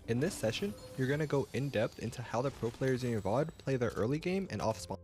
In this session, you're going to go in depth into how the pro players in your VOD play their early game and off spawn.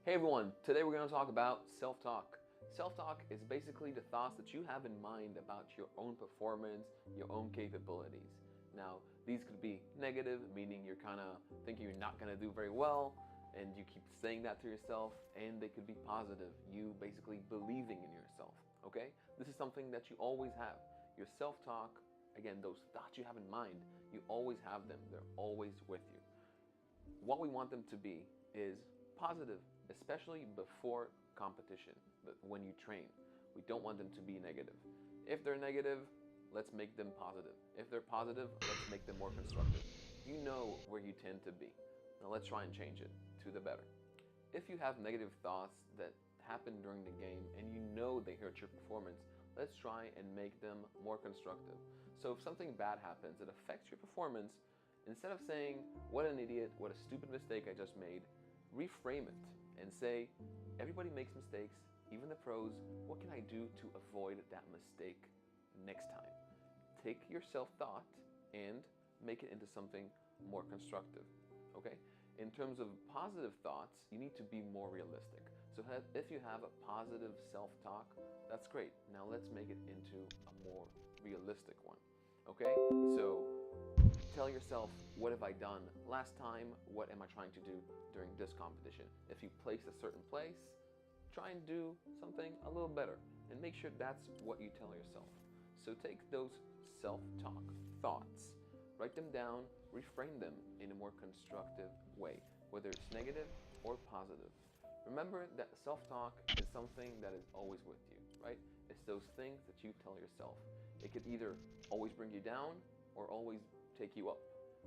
Hey everyone, today we're going to talk about self-talk. Self-talk is basically the thoughts that you have in mind about your own performance, your own capabilities. Now, these could be negative, meaning you're kind of thinking you're not going to do very well, and you keep saying that to yourself, and they could be positive, you basically believing in yourself, okay? This is something that you always have. Your self-talk, again, those thoughts you have in mind, you always have them. They're always with you. What we want them to be is positive, especially before competition, but when you train. We don't want them to be negative. If they're negative, let's make them positive. If they're positive, let's make them more constructive. You know where you tend to be. Now let's try and change it to the better. If you have negative thoughts that happen during the game and you know they hurt your performance, let's try and make them more constructive. So if something bad happens that affects your performance, instead of saying, what an idiot, what a stupid mistake I just made, reframe it and say, everybody makes mistakes, even the pros. What can I do to avoid that mistake next time? Take your self-thought and make it into something more constructive, okay? In terms of positive thoughts, you need to be more realistic. So if you have a positive self-talk, that's great. Now let's make it into a more realistic one, okay? So tell yourself, what have I done last time? What am I trying to do during this competition? If you place a certain place, try and do something a little better and make sure that's what you tell yourself. So take those self-talk thoughts, write them down, reframe them in a more constructive way, whether it's negative or positive. Remember that self-talk is something that is always with you, right? It's those things that you tell yourself. It could either always bring you down or always take you up.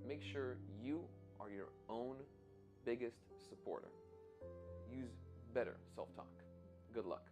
Make sure you are your own biggest supporter. Use better self-talk. Good luck.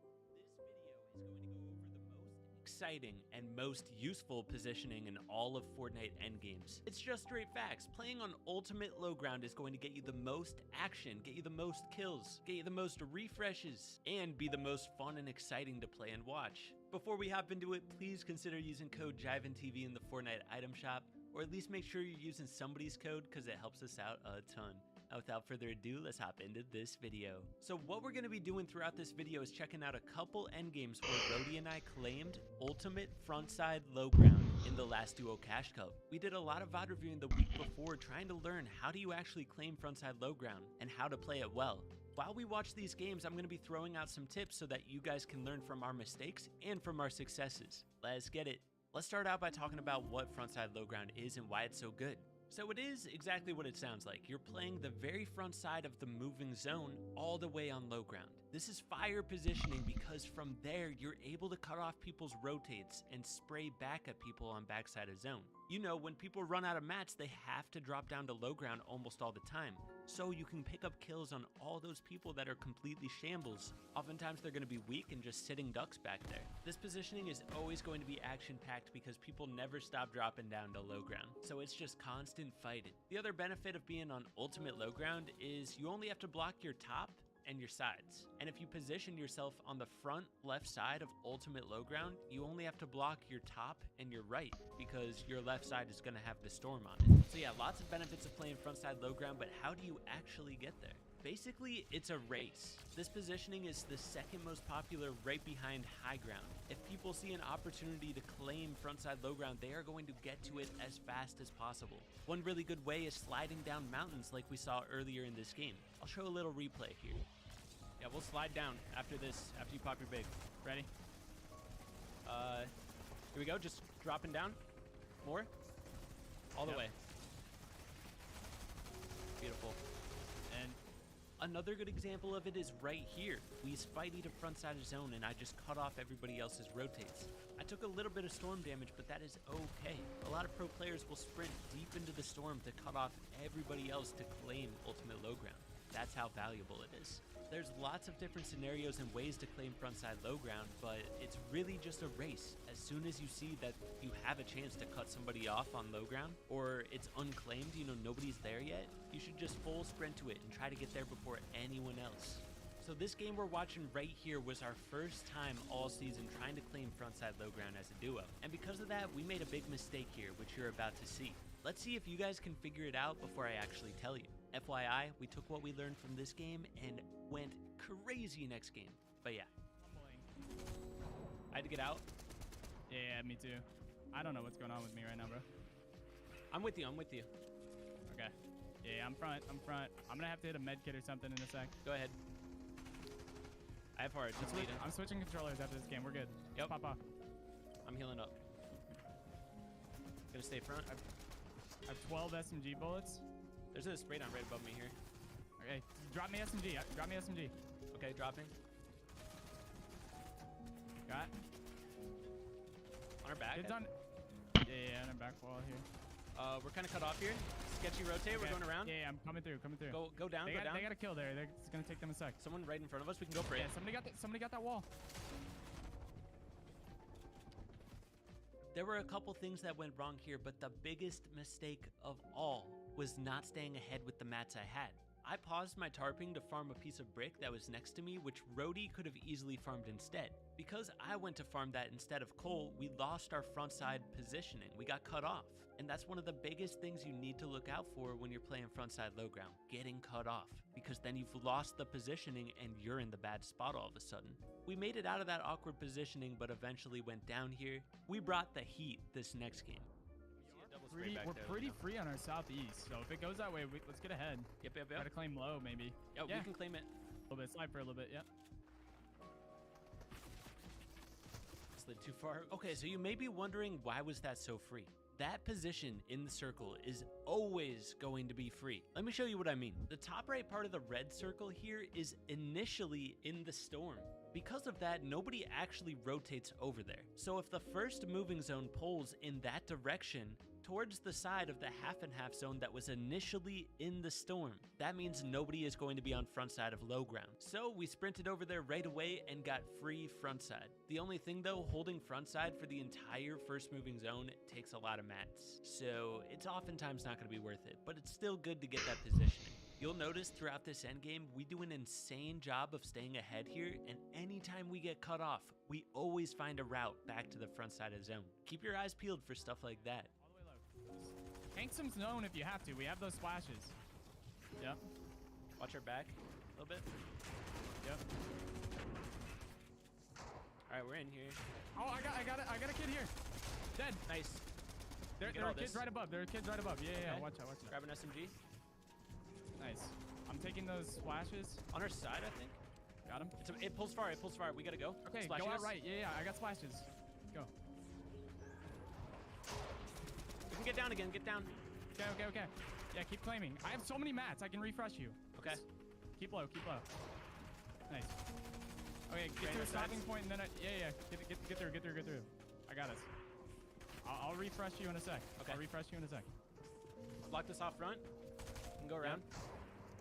This video is going to go over the most exciting and most useful positioning in all of Fortnite endgames. It's just straight facts. Playing on ultimate low ground is going to get you the most action, get you the most kills, get you the most refreshes, and be the most fun and exciting to play and watch. Before we hop into it, please consider using code JIVENTV in the Fortnite item shop, or at least make sure you're using somebody's code because it helps us out a ton. Now, without further ado, let's hop into this video. So what we're going to be doing throughout this video is checking out a couple endgames where Rody and I claimed ultimate frontside low ground in the last duo cash cup. We did a lot of VOD reviewing the week before trying to learn how do you actually claim frontside low ground and how to play it well. While we watch these games, I'm going to be throwing out some tips so that you guys can learn from our mistakes and from our successes. Let's get it. Let's start out by talking about what frontside low ground is and why it's so good. So it is exactly what it sounds like. You're playing the very front side of the moving zone all the way on low ground. This is fire positioning because from there, you're able to cut off people's rotates and spray back at people on backside of zone. You know, when people run out of mats, they have to drop down to low ground almost all the time. So you can pick up kills on all those people that are completely shambles. Oftentimes they're going to be weak and just sitting ducks back there. This positioning is always going to be action-packed because people never stop dropping down to low ground. So it's just constant fighting. The other benefit of being on ultimate low ground is you only have to block your top and your sides. And if you position yourself on the front left side of ultimate low ground, you only have to block your top and your right because your left side is going to have the storm on it. So yeah, lots of benefits of playing frontside low ground, but how do you actually get there? Basically, it's a race. This positioning is the second most popular right behind high ground. If people see an opportunity to claim frontside low ground, they are going to get to it as fast as possible. One really good way is sliding down mountains like we saw earlier in this game. I'll show a little replay here. Yeah, we'll slide down after this, after you pop your big. Ready? Here we go, just dropping down. More. All the way. Beautiful. And another good example of it is right here. We spidey to front side of zone and I just cut off everybody else's rotates. I took a little bit of storm damage, but that is okay. A lot of pro players will sprint deep into the storm to cut off everybody else to claim ultimate low ground. That's how valuable it is. There's lots of different scenarios and ways to claim frontside low ground, but it's really just a race. As soon as you see that you have a chance to cut somebody off on low ground, or it's unclaimed, you know, nobody's there yet, you should just full sprint to it and try to get there before anyone else. So this game we're watching right here was our first time all season trying to claim frontside low ground as a duo. And because of that, we made a big mistake here, which you're about to see. Let's see if you guys can figure it out before I actually tell you. FYI, we took what we learned from this game and went crazy next game. But yeah. I had to get out. Yeah, me too. I don't know what's going on with me right now, bro. I'm with you, I'm with you. Okay. Yeah, I'm front. I'm gonna have to hit a med kit or something in a sec. Go ahead. I have hard. I'm switching controllers after this game. We're good. Yep. Pop off. I'm healing up. Gonna stay front. I have 12 SMG bullets. There's a spray down right above me here. Okay, drop me SMG. Drop me SMG. Okay, dropping. Got. On our back. Kids on. Yeah, on our back wall here. We're kind of cut off here. Sketchy rotate. Okay. We're going around. Yeah, I'm coming through. Go down. Go down. They got a kill there. It's gonna take them a sec. Someone right in front of us. We can go for it. Yeah, somebody got that wall. There were a couple things that went wrong here, but the biggest mistake of all was not staying ahead with the mats I had. I paused my tarping to farm a piece of brick that was next to me, which Rody could have easily farmed instead. Because I went to farm that instead of Cole, we lost our front side positioning. We got cut off. And that's one of the biggest things you need to look out for when you're playing frontside low ground, getting cut off. Because then you've lost the positioning and you're in the bad spot all of a sudden. We made it out of that awkward positioning, but eventually went down here. We brought the heat this next game. We're pretty free on our southeast, so if it goes that way, let's get ahead. Yep. Try to claim low, maybe. Yeah, we can claim it. A little bit, slide for a little bit, yep. Slid too far. Okay, so you may be wondering, why was that so free? That position in the circle is always going to be free. Let me show you what I mean. The top right part of the red circle here is initially in the storm. Because of that, nobody actually rotates over there. So if the first moving zone pulls in that direction, towards the side of the half and half zone that was initially in the storm, that means nobody is going to be on front side of low ground. So we sprinted over there right away and got free front side. The only thing though, holding front side for the entire first moving zone takes a lot of mats. So it's oftentimes not going to be worth it, but it's still good to get that positioning. You'll notice throughout this endgame, we do an insane job of staying ahead here, and anytime we get cut off, we always find a route back to the front side of zone. Keep your eyes peeled for stuff like that. Tank some zone if you have to. We have those splashes. Yep. Watch our back a little bit. Yep. All right, we're in here. Oh, I got a kid here. Dead. Nice. There are kids right above. Yeah. Okay. Watch out. Grab an SMG. Nice. I'm taking those splashes. On our side, I think. Got him. It pulls far. We gotta go. Okay, Splashing go out us. right. Yeah. I got splashes. Go. We can get down again. Get down. Okay. Yeah, keep claiming. I have so many mats. I can refresh you. Okay. Just keep low. Nice. Okay, get Random to a stopping sides? point and then yeah. Get through. I got us. I'll refresh you in a sec. Okay. I'll refresh you in a sec. Block this off front. And go around.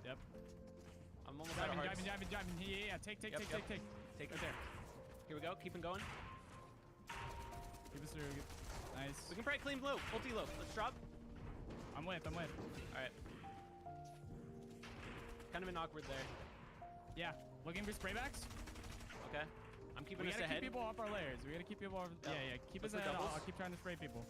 Yep. I'm almost out of hearts. Driving. Yeah. Take. Take Right it. there. Here we go. Keep him going. Keep us through. Nice. We can probably claim low. Ulti low. Let's drop. I'm with. All right. Kind of been awkward there. Yeah. Looking for spraybacks. Okay. I'm keeping We us gotta ahead. keep people off our layers. We gotta keep people off. Yep. Yeah. Keep Look us for ahead. doubles. I'll keep trying to spray people.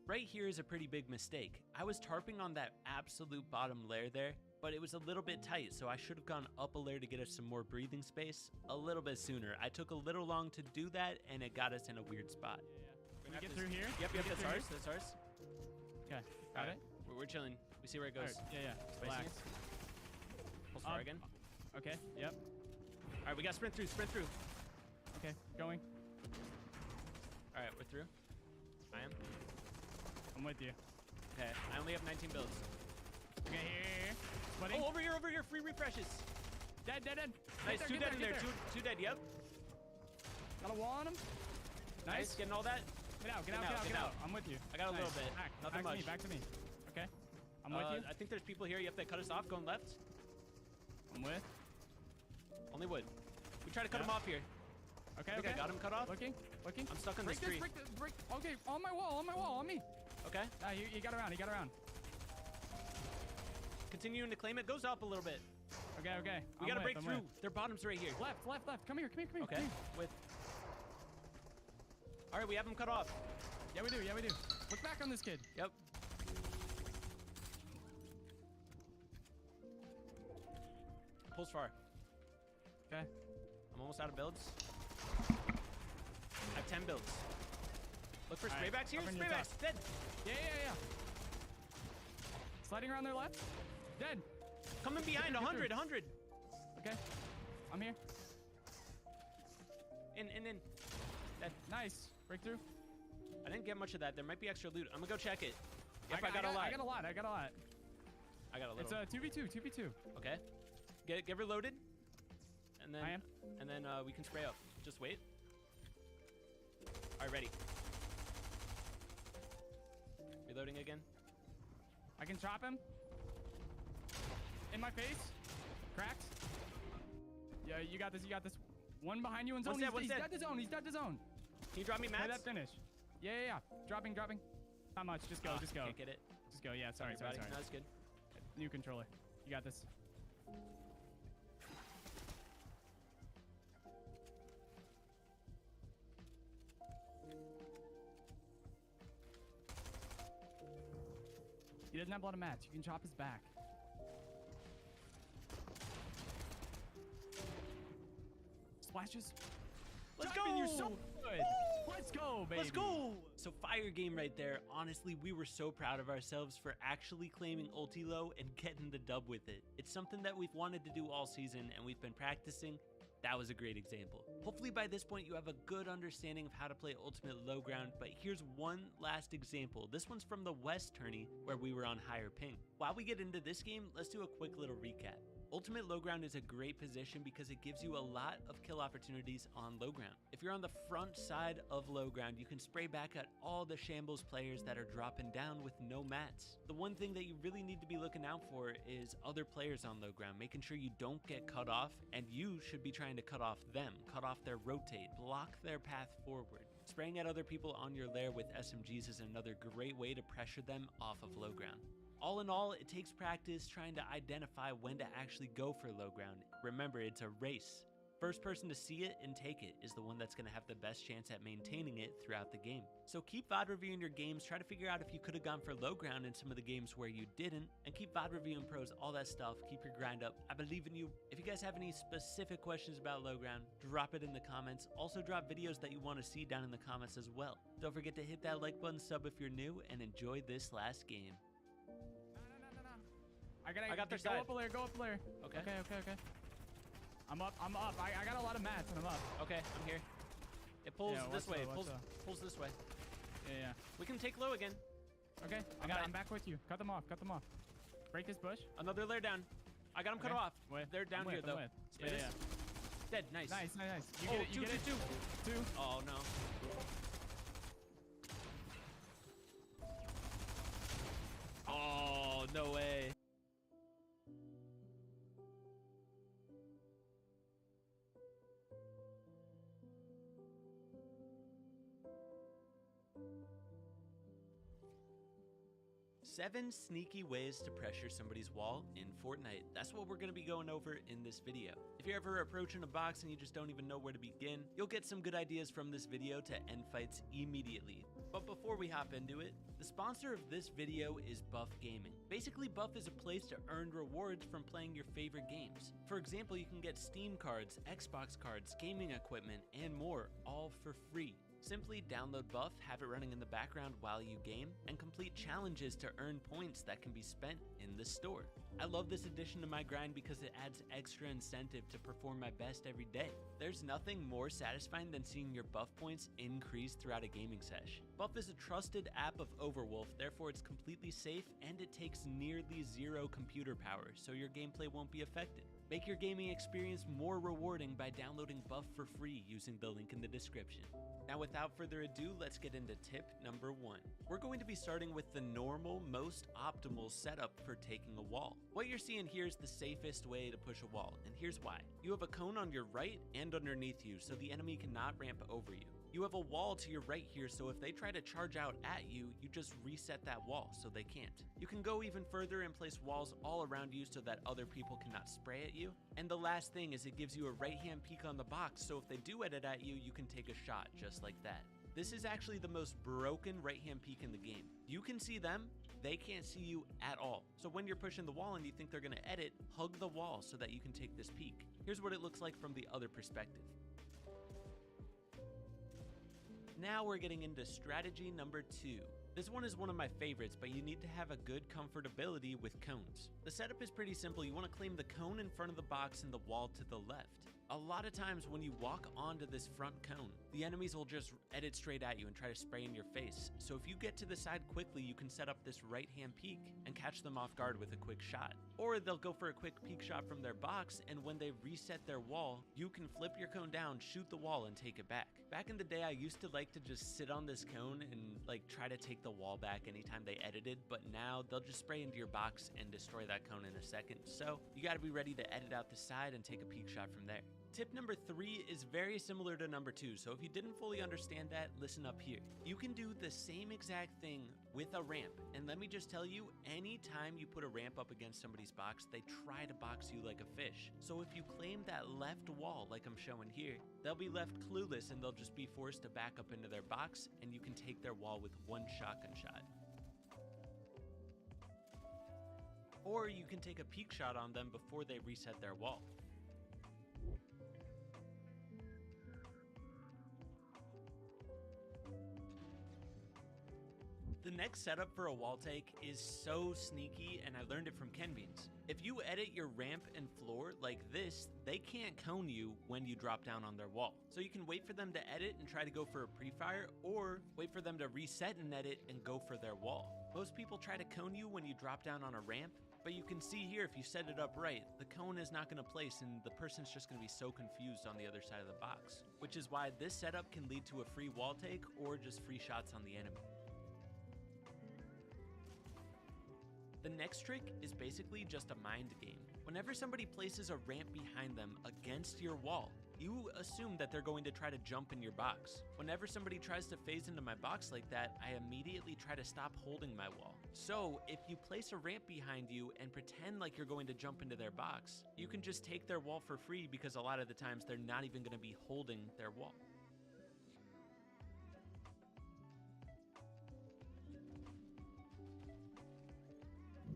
Right here is a pretty big mistake. I was tarping on that absolute bottom layer there, but it was a little bit tight, so I should have gone up a layer to get us some more breathing space a little bit sooner. I took a little long to do that, and it got us in a weird spot. Can we get through here? Yep, Can we get that's through ours. here? That's ours. Okay. Got it. We're chilling. We see where it All goes. right. Yeah. Spacing Relax. it. Pulse far again. Okay. Yep. All right, we got sprint through. Okay. Going. All right, we're through. I am. I'm with you. Okay, I only have 19 builds. Okay. Here. Splitting. Oh, over here. Free refreshes. Dead. Nice, Get two there, dead in get there. Two dead, yep. Got a wall on him. Nice, getting all that. Get out. Get out. I'm with you. I got a little bit. Nothing much. Back to me. Okay. I'm with you. I think there's people here. Yep, they cut us off going left. I'm with. Only wood. We try to cut Yeah. him off here. Okay. I think I got him cut off. Looking. I'm stuck on this Break tree. break. Okay. On my wall. On me. Okay. He got around. Continuing to claim it. Goes up a little bit. Okay. We gotta break through. Their bottom's right here. Left. Come here. Okay. With. All right, we have him cut off. Yeah, we do. Look back on this kid. Yep. Pulls far. Okay. I'm almost out of builds. I have 10 builds. Look for All right, spraybacks here. covering your Spraybacks. Dead. Yeah. Sliding around their left. Dead. Coming behind. Get through. 100. Okay. I'm here. In. Dead. Nice. Breakthrough. I didn't get much of that. There might be extra loot. I'm gonna go check it. Yep, I got a lot. I got a little. It's a 2v2. Okay. Get reloaded. And then I am. And then we can spray up. Just wait. All right, ready. Reloading again. I can chop him. In my face. Cracked. Yeah, you got this. One behind you in zone. One's dead. He's dead to zone. Can you drop me Play mats? that finish. Yeah. Dropping. Not much. Just go. Can't get it. Just go. Yeah, sorry. buddy. No, that's good. New controller. You got this. He doesn't have a lot of mats. You can chop his back. Splashes. Let's Diamond, go! You're so good. Let's go, baby. Let's go! So fire game right there. Honestly, we were so proud of ourselves for actually claiming ulti low and getting the dub with it. It's something that we've wanted to do all season and we've been practicing. That was a great example. Hopefully by this point you have a good understanding of how to play ultimate low ground, but here's one last example. This one's from the West tourney where we were on higher ping. While we get into this game, let's do a quick little recap. Ultimate low ground is a great position because it gives you a lot of kill opportunities on low ground. If you're on the front side of low ground, you can spray back at all the shambles players that are dropping down with no mats. The one thing that you really need to be looking out for is other players on low ground, making sure you don't get cut off, and you should be trying to cut off them, cut off their rotate, block their path forward. Spraying at other people on your lair with SMGs is another great way to pressure them off of low ground. All in all, it takes practice trying to identify when to actually go for low ground. Remember, it's a race. First person to see it and take it is the one that's going to have the best chance at maintaining it throughout the game. So keep VOD reviewing your games, try to figure out if you could have gone for low ground in some of the games where you didn't, and keep VOD reviewing pros, all that stuff. Keep your grind up. I believe in you. If you guys have any specific questions about low ground, drop it in the comments. Also drop videos that you want to see down in the comments as well. Don't forget to hit that like button, sub if you're new, and enjoy this last game. I got their go side. up a layer. Okay. Okay. I'm up. I got a lot of mats and I'm up. Okay, I'm here. It pulls Yeah, this watch way. the- It watch pulls this way. Yeah. We can take low again. Okay. got it. I'm back with you. Cut them off. Break this bush. Another layer down. I got him cut Okay. off. With. They're down I'm here with, though. I'm with. Spray this. Yeah. Dead. Nice. Nice. You Oh, get it. You two, get it. two. Two. Oh no. Oh, no way. Seven sneaky ways to pressure somebody's wall in Fortnite. That's what we're going to be going over in this video. If you're ever approaching a box and you just don't even know where to begin, you'll get some good ideas from this video to end fights immediately. But before we hop into it, the sponsor of this video is Buff Gaming. Basically, Buff is a place to earn rewards from playing your favorite games. For example, you can get Steam cards, Xbox cards, gaming equipment, and more, all for free. Simply download Buff, have it running in the background while you game, and complete challenges to earn points that can be spent in the store. I love this addition to my grind because it adds extra incentive to perform my best every day. There's nothing more satisfying than seeing your Buff points increase throughout a gaming sesh. Buff is a trusted app of Overwolf, therefore it's completely safe and it takes nearly zero computer power, so your gameplay won't be affected. Make your gaming experience more rewarding by downloading Buff for free using the link in the description. Now without further ado, let's get into tip number 1. We're going to be starting with the normal, most optimal setup for taking a wall. What you're seeing here is the safest way to push a wall, and here's why. You have a cone on your right and underneath you, so the enemy cannot ramp over you. You have a wall to your right here, so if they try to charge out at you, you just reset that wall so they can't. You can go even further and place walls all around you so that other people cannot spray at you. And the last thing is it gives you a right-hand peek on the box, so if they do edit at you, you can take a shot just like that. This is actually the most broken right-hand peek in the game. You can see them, they can't see you at all. So when you're pushing the wall and you think they're gonna edit, hug the wall so that you can take this peek. Here's what it looks like from the other perspective. Now we're getting into strategy number 2. This one is one of my favorites, but you need to have a good comfortability with cones. The setup is pretty simple. You want to claim the cone in front of the box and the wall to the left. A lot of times when you walk onto this front cone, the enemies will just edit straight at you and try to spray in your face. So if you get to the side quickly, you can set up this right-hand peek and catch them off guard with a quick shot. Or they'll go for a quick peek shot from their box, and when they reset their wall, you can flip your cone down, shoot the wall, and take it back. Back in the day, I used to like to just sit on this cone and try to take the wall back anytime they edited, but now they'll just spray into your box and destroy that cone in a second. So you gotta be ready to edit out the side and take a peek shot from there. Tip number 3 is very similar to number 2, so if you didn't fully understand that, listen up here. You can do the same exact thing with a ramp, and let me just tell you, anytime you put a ramp up against somebody's box, they try to box you like a fish. So if you claim that left wall like I'm showing here, they'll be left clueless and they'll just be forced to back up into their box, and you can take their wall with one shotgun shot. Or you can take a peek shot on them before they reset their wall. The next setup for a wall take is so sneaky, and I learned it from Ken Beans. If you edit your ramp and floor like this, they can't cone you when you drop down on their wall. So you can wait for them to edit and try to go for a pre-fire, or wait for them to reset and edit and go for their wall. Most people try to cone you when you drop down on a ramp, but you can see here if you set it up right, the cone is not going to place and the person's just going to be so confused on the other side of the box. Which is why this setup can lead to a free wall take or just free shots on the enemy. The next trick is basically just a mind game. Whenever somebody places a ramp behind them against your wall, you assume that they're going to try to jump in your box. Whenever somebody tries to phase into my box like that, I immediately try to stop holding my wall. So if you place a ramp behind you and pretend like you're going to jump into their box, you can just take their wall for free because a lot of the times they're not even going to be holding their wall.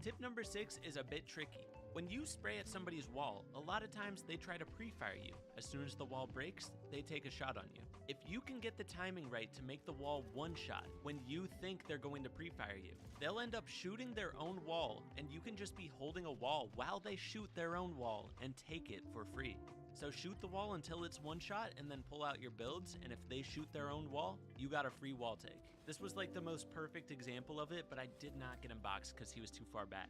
Tip number 6 is a bit tricky. When you spray at somebody's wall, a lot of times they try to pre-fire you. As soon as the wall breaks, they take a shot on you. If you can get the timing right to make the wall one shot when you think they're going to pre-fire you, they'll end up shooting their own wall, and you can just be holding a wall while they shoot their own wall and take it for free. So shoot the wall until it's one shot and then pull out your builds, and if they shoot their own wall, you got a free wall take. This was like the most perfect example of it, but I did not get him boxed because he was too far back.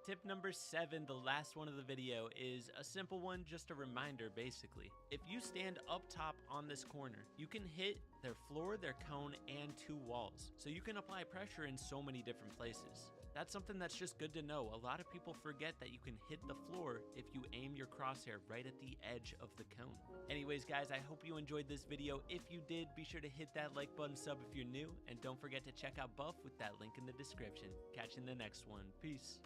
Tip number 7, the last one of the video, is a simple one, just a reminder basically. If you stand up top on this corner, you can hit their floor, their cone, and 2 walls. So you can apply pressure in so many different places. That's something that's just good to know. A lot of people forget that you can hit the floor if you aim your crosshair right at the edge of the cone. Anyways guys, I hope you enjoyed this video. If you did, be sure to hit that like button, sub if you're new, and don't forget to check out Buff with that link in the description. Catch you in the next one. Peace.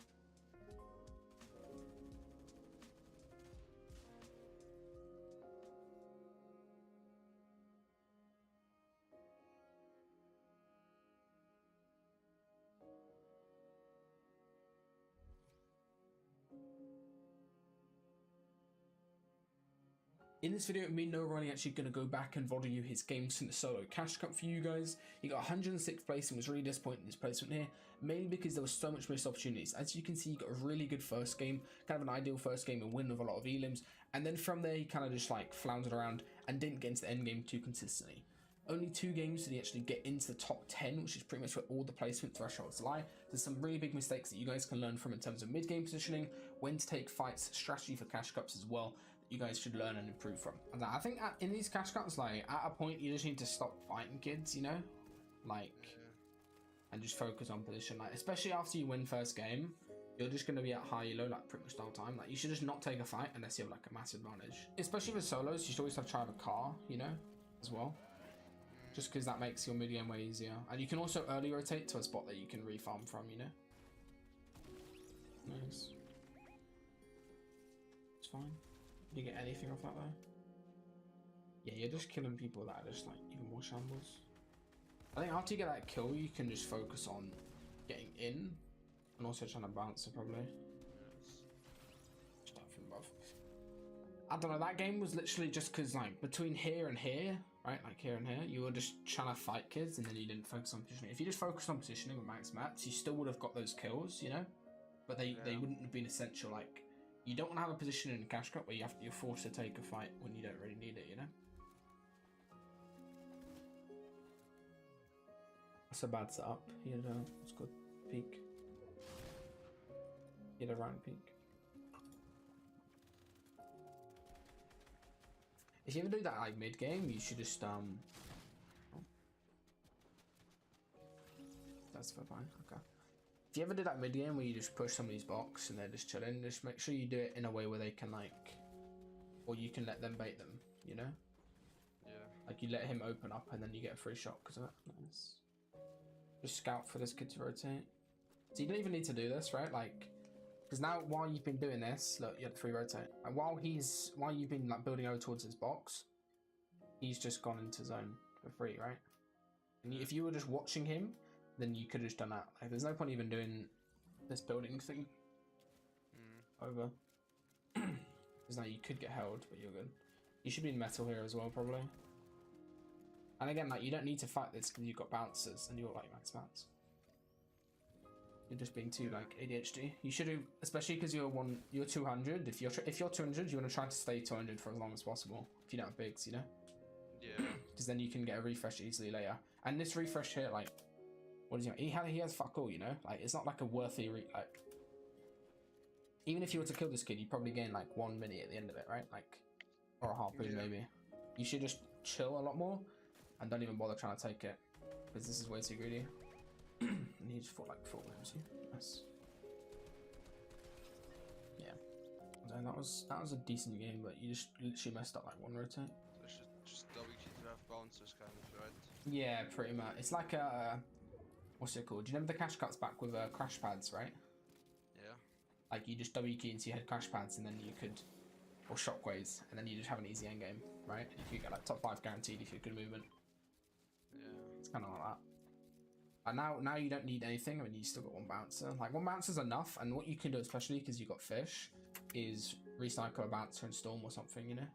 In this video, me and Ronnie actually going to go back and review his game since solo cash cup for you guys. He got 106th place and was really disappointed in his placement here, mainly because there was so much missed opportunities. As you can see, he got a really good first game, kind of an ideal first game and win with a lot of elims, and then from there he kind of just like floundered around and didn't get into the end game too consistently. Only 2 games did he actually get into the top 10, which is pretty much where all the placement thresholds lie. There's some really big mistakes that you guys can learn from in terms of mid-game positioning, when to take fights, strategy for cash cups as well, that you guys should learn and improve from. And I think in these cash cups, like at a point you just need to stop fighting kids, you know, like, and just focus on position. Like especially after you win first game, you're just going to be at high elo like pretty much the whole time. Like you should just not take a fight unless you have like a massive advantage. Especially with solos, you should always have to try a car, you know, as well. Just because that makes your mid game way easier. And you can also early rotate to a spot that you can refarm from, you know. Nice. It's fine. You get anything off that though? Yeah, you're just killing people that are just like even more shambles. I think after you get that kill, you can just focus on getting in and also trying to bounce it probably. Start from above. I don't know, that game was literally just because like between here and here, right, like here and here, you were just trying to fight kids and then you didn't focus on positioning. If you just focused on positioning with max mats, you still would have got those kills, you know, but they wouldn't have been essential. Like you don't want to have a position in a cash cup where you're forced to take a fight when you don't really need it, you know. That's a bad setup. He had a, it's good peak. He had a round peak. If you ever do that like mid game, you should just that's fine. Okay. If you ever do that mid game where you just push somebody's box and they're just chilling, just make sure you do it in a way where they can like, or you can let them bait them, you know? Yeah. Like you let him open up and then you get a free shot because of it. Nice. Just scout for this kid to rotate. So you don't even need to do this, right? Like, because now while you've been doing this, look, you had free rotate. And while you've been like building over towards his box, he's just gone into zone for free, right? And if you were just watching him, then you could have just done that. Like, there's no point even doing this building thing over. Because now you could get held, but you're good. You should be in metal here as well, probably. And again, like you don't need to fight this because you've got bouncers and you're like max mats. You're just being too like ADHD. You should have, especially because you're 200. If you're 200, you want to try to stay 200 for as long as possible. If you don't have bigs, you know. Yeah. Because then you can get a refresh easily later. And this refresh here, like, what is he? He has fuck all, you know. Like it's not like a worthy like. Even if you were to kill this kid, you probably gain like 1 minute at the end of it, right? Like, or a harpoon maybe. You should just chill a lot more and don't even bother trying to take it because this is way too greedy. And he just fought like 4 wounds. Nice. Yeah. And that was a decent game, but you just literally messed up like 1 rotate. So just WQ to have bouncers kind of, right? Yeah, pretty much. It's like a what's it called? Do you remember the cash cuts back with crash pads, right? Yeah. Like you just WQ into your head crash pads and then you could, or shockwaves, and then you just have an easy end game, right? And you could get like top 5 guaranteed if you had good movement. Yeah. It's kind of like that. And now you don't need anything. I mean, you still got 1 bouncer. Like 1 bouncer's enough. And what you can do, especially because you got fish, is recycle a bouncer and storm or something, you know.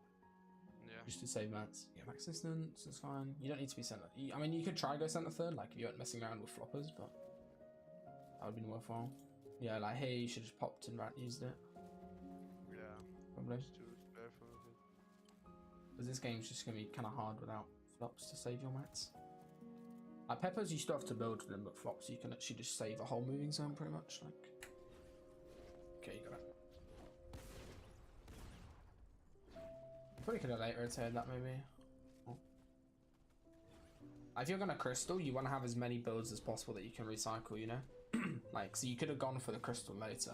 Yeah. Just to save mats. Yeah, max distance is fine. You don't need to be center. I mean, you could try go center third, like if you weren't messing around with floppers, but that would have been worthwhile. Yeah, like here you should have just popped and used it. Yeah. Probably. Just to prepare for it. Because this game's just gonna be kind of hard without flops to save your mats. Like peppers, you still have to build them, but flops you can actually just save a whole moving zone pretty much. Like, Okay, you got it. You probably could have later rotated that maybe. Oh. If you're gonna crystal, you want to have as many builds as possible that you can recycle, you know? Like, so you could have gone for the crystal later.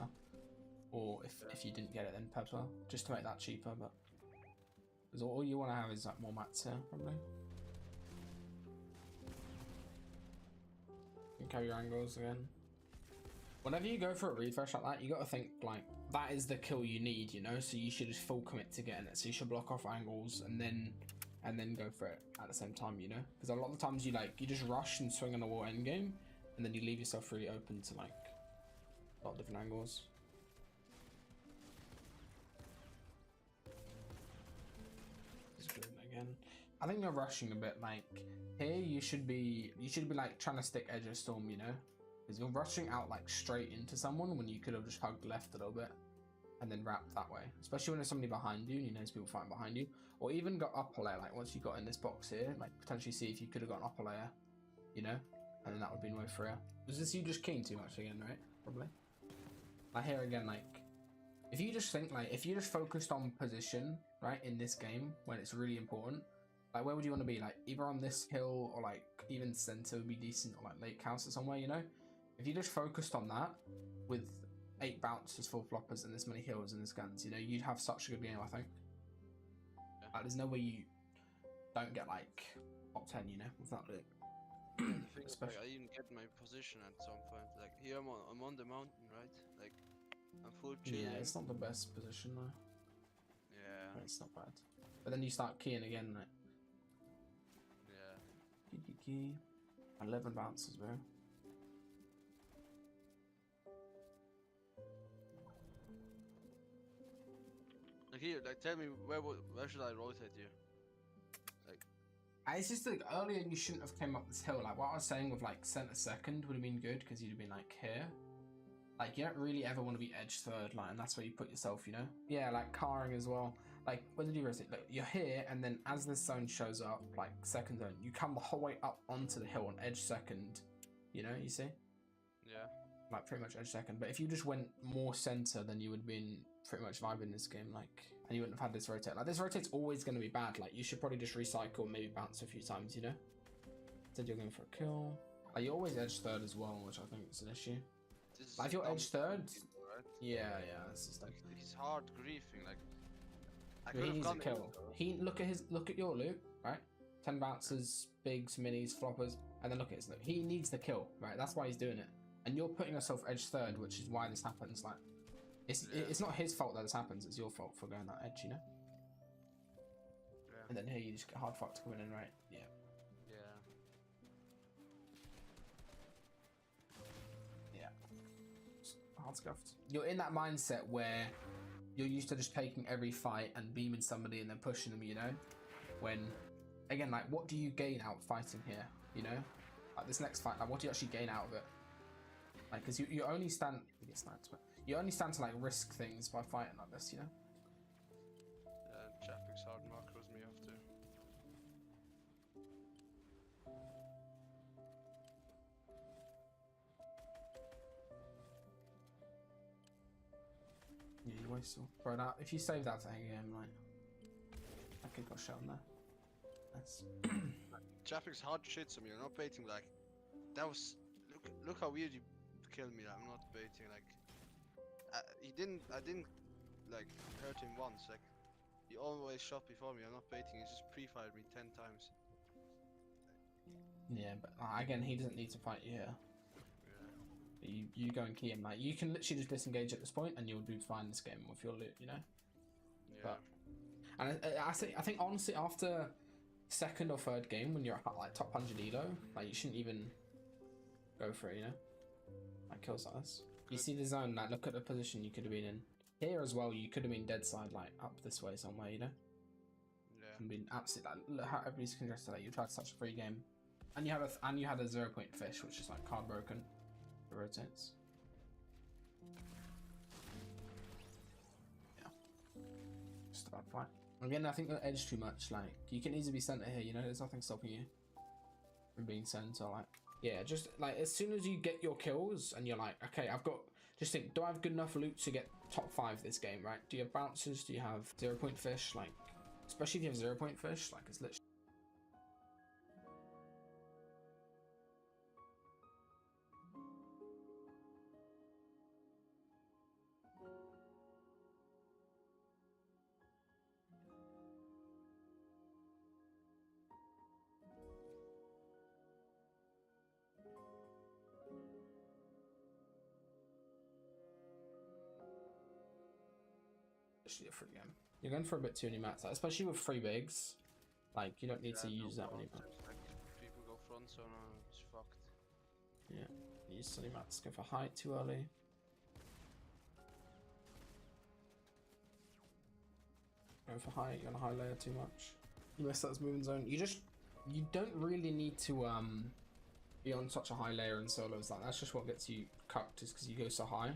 Or if you didn't get it, then pepper, just to make that cheaper, but... Because all you want to have is like more mats here, probably. You can carry your angles again. Whenever you go for a refresh like that, you got to think like that is the kill you need, you know. So you should just full commit to getting it. So you should block off angles and then go for it at the same time, you know. Because a lot of the times you just rush and swing on the wall end game, and then you leave yourself really open to like a lot of different angles. Just doing it again. I think you're rushing a bit. Like here, you should be like trying to stick edge of storm, you know. Because you're rushing out like straight into someone when you could have just hugged left a little bit and then wrapped that way. Especially when there's somebody behind you and you know there's people fighting behind you. Or even got upper layer, like once you got in this box here, like potentially see if you could have got an upper layer, you know? And then that would be way freer. Was this you just keen too much again, right? Probably. Like here again, like if you just think like if you just focused on position, right, in this game when it's really important, like where would you want to be? Like either on this hill or like even center would be decent, or like lake house or somewhere, you know? If you just focused on that with 8 bounces, 4 floppers, and this many heals and this guns, you know, you'd have such a good game, I think. Yeah. Like, there's no way you don't get like top 10, you know, without it. I think like, I even get my position at some point. Like here I'm on the mountain, right? Like I'm full chilling. Yeah, it's not the best position though. Yeah. It's not bad. But then you start keying again, like. Yeah. Key. 11 bounces, bro. Like here, like tell me where should I rotate you? Like It's just like earlier you shouldn't have came up this hill. Like what I was saying with like center second would have been good because you'd have been like here. Like you don't really ever want to be edge third, like, and that's where you put yourself, you know. Yeah, like carring as well. Like where did you rotate? Look, you're here, and then as this zone shows up, like second zone, you come the whole way up onto the hill on edge second. You know, you see? yeah. Like pretty much edge second. But if you just went more center, then you would have been pretty much vibing this game, like, and you wouldn't have had this rotate. Like this rotate's always going to be bad. Like you should probably just recycle, maybe bounce a few times, you know. Instead you're going for a kill. Like you always edge third as well, which I think is an issue. This is Like if you're dumb edge third, right? yeah, it's just like He's hard griefing. Like I he could have needs a gone kill. He look at your loot, right? 10 bounces, bigs, minis, floppers, and then look at his loot. He needs the kill, right? That's why he's doing it. And you're putting yourself edge third, which is why this happens. Like, it's not his fault that this happens. It's your fault for going that edge, you know. Yeah. And then here you just get hard fucked coming in, right? Yeah. Yeah. Yeah. Hard scuffed. You're in that mindset where you're used to just taking every fight and beaming somebody and then pushing them, you know. When, again, like, what do you gain out fighting here? You know, like this next fight, like, what do you actually gain out of it? Like, because you only stand, you get sniped, but you only stand to like risk things by fighting like this, you know. Yeah, Chapik's hard macros me off too. Yeah, you waste all. Bro, that, if you save that for end game, like, I could got shot in there. That's Chapik's hard shits on me. I'm not baiting. Like that was look how weird you killed me. I'm not baiting. Like I didn't like hurt him once. Like he always shot before me. I'm not baiting. He just pre-fired me 10 times. yeah, but again, he doesn't need to fight you here. Yeah. You go and key him. Like, you can literally just disengage at this point, and you'll do fine this game with your loot, you know. Yeah. But and I think honestly, after second or third game, when you're at like top 100 elo, like you shouldn't even go for it, you know. Like kills like this. You see the zone, like look at the position you could have been in. Here as well, you could have been dead side, like up this way somewhere, you know. Yeah. And been absolutely like look how everybody's congested. Like you tried such a free game, and you had a 0-point fish, which is like card broken. It rotates. Yeah. Just a bad fight. Again, I think the edge too much. Like you can easily be center here, you know. There's nothing stopping you from being center. Like yeah, just like as soon as you get your kills and you're like, okay, I've got just think, do I have good enough loot to get top 5 this game, right? Do you have bouncers? Do you have 0-point fish? Like, especially if you have 0-point fish, like it's literally. A free game. You're going for a bit too many mats, especially with 3 bigs. Like, you don't need to use that many mats. Like, people go front, so no, it's fucked. Yeah, use so many mats. Go for height too early. Go for height. You're on a high layer too much. You mess that moving zone. You don't really need to be on such a high layer in solos. Like, that's just what gets you cucked, is because you go so high.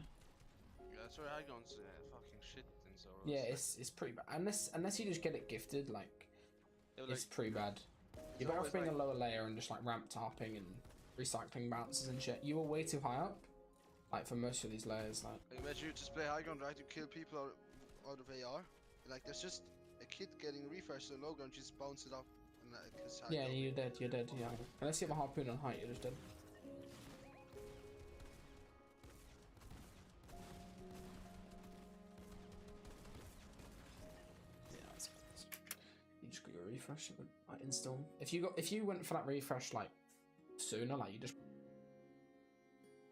Yeah, that's where I go into fucking shit in solos. Yeah, it's pretty bad. Unless you just get it gifted, like, Yeah, it's pretty bad. You're better off being a lower layer and just like ramp topping and recycling bounces and shit. You were way too high up, like for most of these layers. Like, imagine you just play high ground, right? You kill people out of AR. Like there's just a kid getting refreshed to the low ground, just bounce it up. And his high yeah, ground. you're dead. You're dead. Yeah, unless you have a harpoon on height, you're just dead. You just got your refresh, it would like install. If you went for that refresh like sooner, like you just.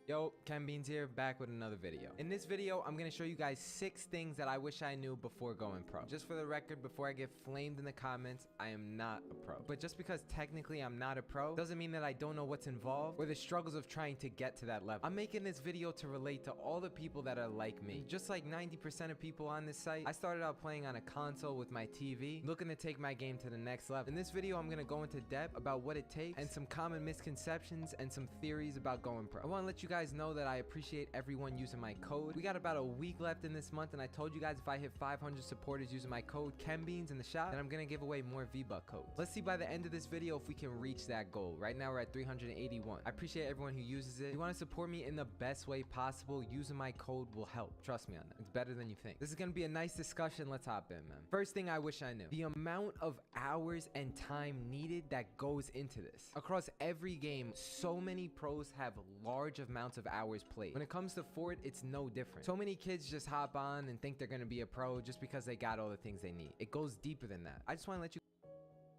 Yo, Ken Beans here, back with another video. In this video, I'm gonna show you guys 6 things that I wish I knew before going pro. Just for the record, before I get flamed in the comments, I am not a pro. But just because technically I'm not a pro, doesn't mean that I don't know what's involved or the struggles of trying to get to that level. I'm making this video to relate to all the people that are like me. Just like 90% of people on this site, I started out playing on a console with my TV, looking to take my game to the next level. In this video, I'm gonna go into depth about what it takes and some common misconceptions and some theories about going pro. I wanna let you guys know that I appreciate everyone using my code. We got about a week left in this month, and I told you guys if I hit 500 supporters using my code KenBeans in the shop, then I'm gonna give away more V-Buck codes. Let's see by the end of this video if we can reach that goal. Right now we're at 381. I appreciate everyone who uses it. If you want to support me in the best way possible, using my code will help. Trust me on that. It's better than you think. This is gonna be a nice discussion. Let's hop in, man. First thing I wish I knew: the amount of hours and time needed that goes into this. Across every game, so many pros have large amounts of hours played. When it comes to Fort, it's no different. So many kids just hop on and think they're gonna be a pro just because they got all the things they need. It goes deeper than that. I just want to let you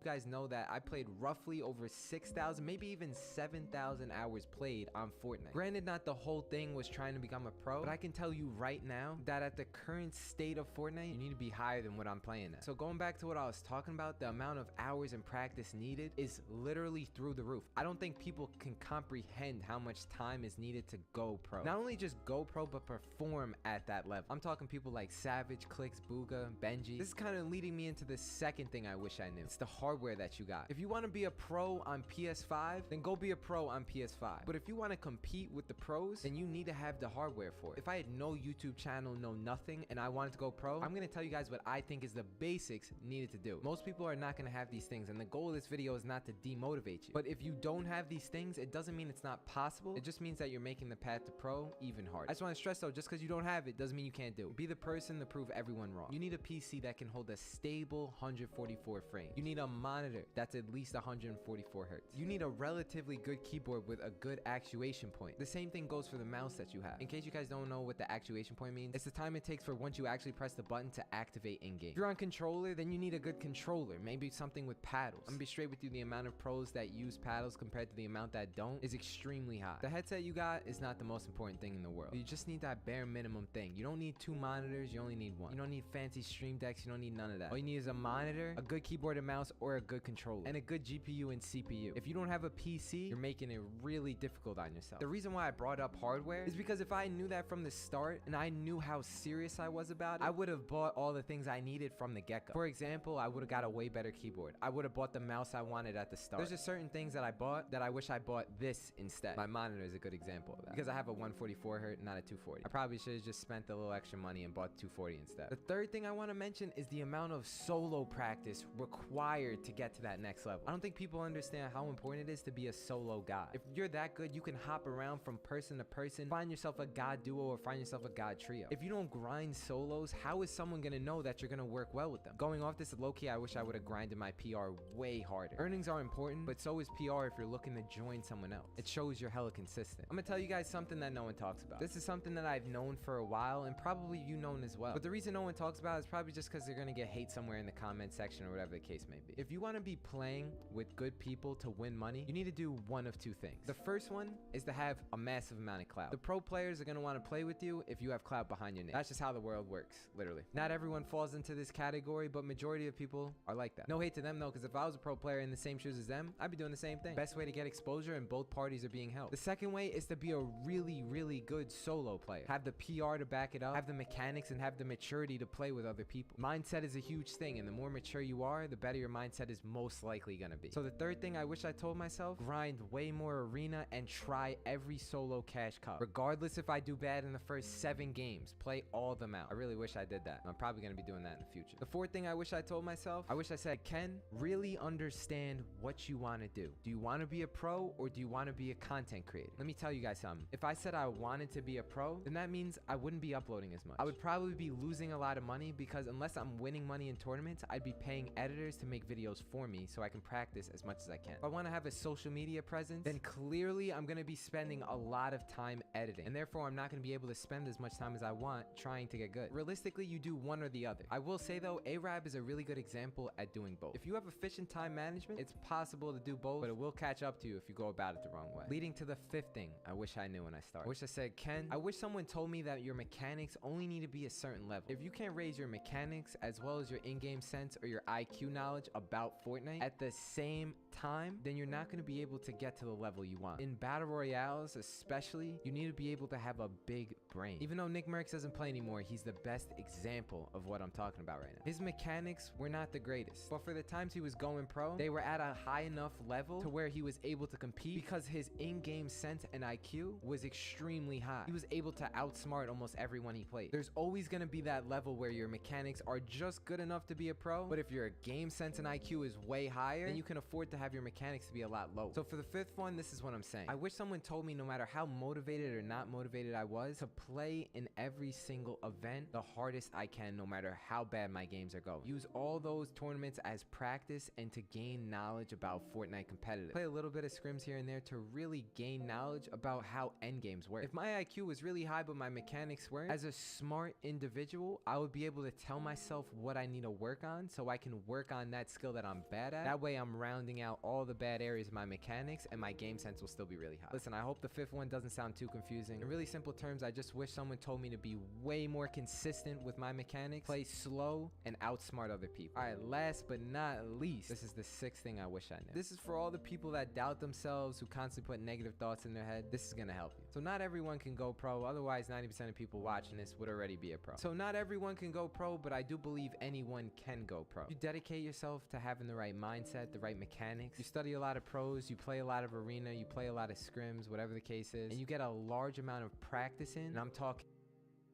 guys know that I played roughly over 6,000, maybe even 7,000 hours played on Fortnite. Granted, not the whole thing was trying to become a pro, but I can tell you right now that at the current state of Fortnite, you need to be higher than what I'm playing at. So going back to what I was talking about, the amount of hours and practice needed is literally through the roof. I don't think people can comprehend how much time is needed to go pro. Not only just go pro, but perform at that level. I'm talking people like Savage, Clicks, Booga, Benji. This is kind of leading me into the second thing I wish I knew. It's the hardware that you got. If you want to be a pro on PS5, then go be a pro on PS5. But if you want to compete with the pros, then you need to have the hardware for it. If I had no YouTube channel, no nothing, and I wanted to go pro, I'm going to tell you guys what I think is the basics needed to do. Most people are not going to have these things, and the goal of this video is not to demotivate you. But if you don't have these things, it doesn't mean it's not possible. It just means that you're making the path to pro even harder. I just want to stress though, just because you don't have it doesn't mean you can't do it. Be the person to prove everyone wrong. You need a PC that can hold a stable 144 frames. You need a monitor that's at least 144 hertz. You need a relatively good keyboard with a good actuation point. The same thing goes for the mouse that you have. In case you guys don't know what the actuation point means, it's the time it takes for once you actually press the button to activate in-game. If you're on controller, then you need a good controller, maybe something with paddles. I'm gonna be straight with you, the amount of pros that use paddles compared to the amount that don't is extremely high. The headset you got is not the most important thing in the world. You just need that bare minimum thing. You don't need 2 monitors, you only need 1. You don't need fancy stream decks, you don't need none of that. All you need is a monitor, a good keyboard and mouse, or a good controller, and a good GPU and CPU. If you don't have a PC, you're making it really difficult on yourself. The reason why I brought up hardware is because if I knew that from the start and I knew how serious I was about it, I would have bought all the things I needed from the get-go. For example, I would have got a way better keyboard. I would have bought the mouse I wanted at the start. There's just certain things that I bought that I wish I bought this instead. My monitor is a good example of that because I have a 144 hertz, not a 240. I probably should have just spent a little extra money and bought 240 instead. The third thing I want to mention is the amount of solo practice required required to get to that next level. I don't think people understand how important it is to be a solo god. If you're that good, you can hop around from person to person, find yourself a god duo or find yourself a god trio. If you don't grind solos, how is someone gonna know that you're gonna work well with them? Going off this low-key, I wish I would have grinded my PR way harder. Earnings are important, but so is PR if you're looking to join someone else. It shows you're hella consistent. I'm gonna tell you guys something that no one talks about. This is something that I've known for a while, and probably you known as well. But the reason no one talks about it is probably just because they're gonna get hate somewhere in the comment section or whatever the case may be. If you want to be playing with good people to win money, you need to do one of two things. The first one is to have a massive amount of clout. The pro players are gonna want to play with you if you have clout behind your name. That's just how the world works, literally. Not everyone falls into this category, but majority of people are like that. No hate to them though, because if I was a pro player in the same shoes as them, I'd be doing the same thing. Best way to get exposure and both parties are being helped. The second way is to be a really good solo player. Have the PR to back it up, have the mechanics, and have the maturity to play with other people. Mindset is a huge thing, and the more mature you are, the better your mindset is most likely gonna be. So the third thing I wish I told myself, grind way more arena and try every solo cash cup. Regardless if I do bad in the first 7 games, play all of them out. I really wish I did that. I'm probably gonna be doing that in the future. The fourth thing I wish I told myself, I wish I said, Ken, really understand what you wanna do. Do you wanna be a pro or do you wanna be a content creator? Let me tell you guys something. If I said I wanted to be a pro, then that means I wouldn't be uploading as much. I would probably be losing a lot of money because unless I'm winning money in tournaments, I'd be paying editors to make videos for me so I can practice as much as I can. If I want to have a social media presence, then clearly I'm going to be spending a lot of time editing, and therefore I'm not going to be able to spend as much time as I want trying to get good. Realistically, you do one or the other. I will say though, Arab is a really good example at doing both. If you have efficient time management, it's possible to do both, but it will catch up to you if you go about it the wrong way. Leading to the fifth thing I wish I knew when I started. I wish I said, Ken, I wish someone told me that your mechanics only need to be a certain level. If you can't raise your mechanics as well as your in-game sense or your IQ knowledge about Fortnite at the same time, then you're not going to be able to get to the level you want. In battle royales especially, you need to be able to have a big brain. Even though Nick Merckx doesn't play anymore, he's the best example of what I'm talking about right now. His mechanics were not the greatest, but for the times he was going pro, they were at a high enough level to where he was able to compete because his in-game sense and IQ was extremely high. He was able to outsmart almost everyone he played. There's always going to be that level where your mechanics are just good enough to be a pro, but if your game sense and IQ is way higher, then you can afford to have your mechanics to be a lot low. So for the fifth one, this is what I'm saying. I wish someone told me no matter how motivated or not motivated I was to play in every single event the hardest I can, no matter how bad my games are going. Use all those tournaments as practice and to gain knowledge about Fortnite competitive. Play a little bit of scrims here and there to really gain knowledge about how endgames work. If my IQ was really high but my mechanics weren't, as a smart individual, I would be able to tell myself what I need to work on so I can work on that skill that I'm bad at. That way I'm rounding out all the bad areas of my mechanics and my game sense will still be really high. Listen, I hope the fifth one doesn't sound too confusing. In really simple terms, I just wish someone told me to be way more consistent with my mechanics, play slow, and outsmart other people. Alright, last but not least, this is the sixth thing I wish I knew. This is for all the people that doubt themselves, who constantly put negative thoughts in their head. This is gonna help you. So not everyone can go pro, otherwise 90% of people watching this would already be a pro. So not everyone can go pro, but I do believe anyone can go pro. You dedicate yourself to having the right mindset, the right mechanics. You study a lot of pros, you play a lot of arena, you play a lot of scrims, whatever the case is, and you get a large amount of practice in, and I'm talking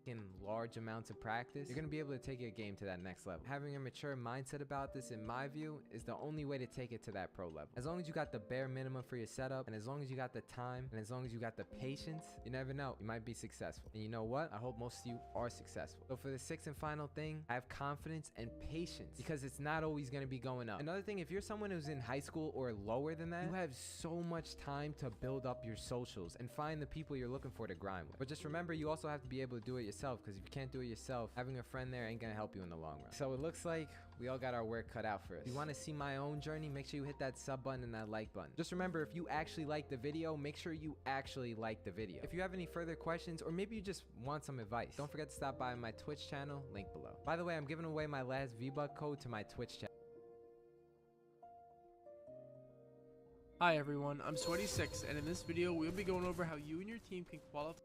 in large amounts of practice, you're going to be able to take your game to that next level. Having a mature mindset about this, in my view, is the only way to take it to that pro level. As long as you got the bare minimum for your setup, and as long as you got the time, and as long as you got the patience, you never know, you might be successful. And you know what? I hope most of you are successful. So for the sixth and final thing, I have confidence and patience, because it's not always going to be going up. Another thing, if you're someone who's in high school or lower than that, you have so much time to build up your socials and find the people you're looking for to grind with. But just remember, you also have to be able to do it yourself, because if you can't do it yourself, having a friend there ain't gonna help you in the long run. So it looks like we all got our work cut out for us. If you want to see my own journey, make sure you hit that sub button and that like button. Just remember, if you actually like the video, make sure you actually like the video. If you have any further questions, or maybe you just want some advice, don't forget to stop by my Twitch channel, link below. By the way, I'm giving away my last V-Buck code to my Twitch channel. Hi everyone, I'm Sweaty6, and in this video we'll be going over how you and your team can qualify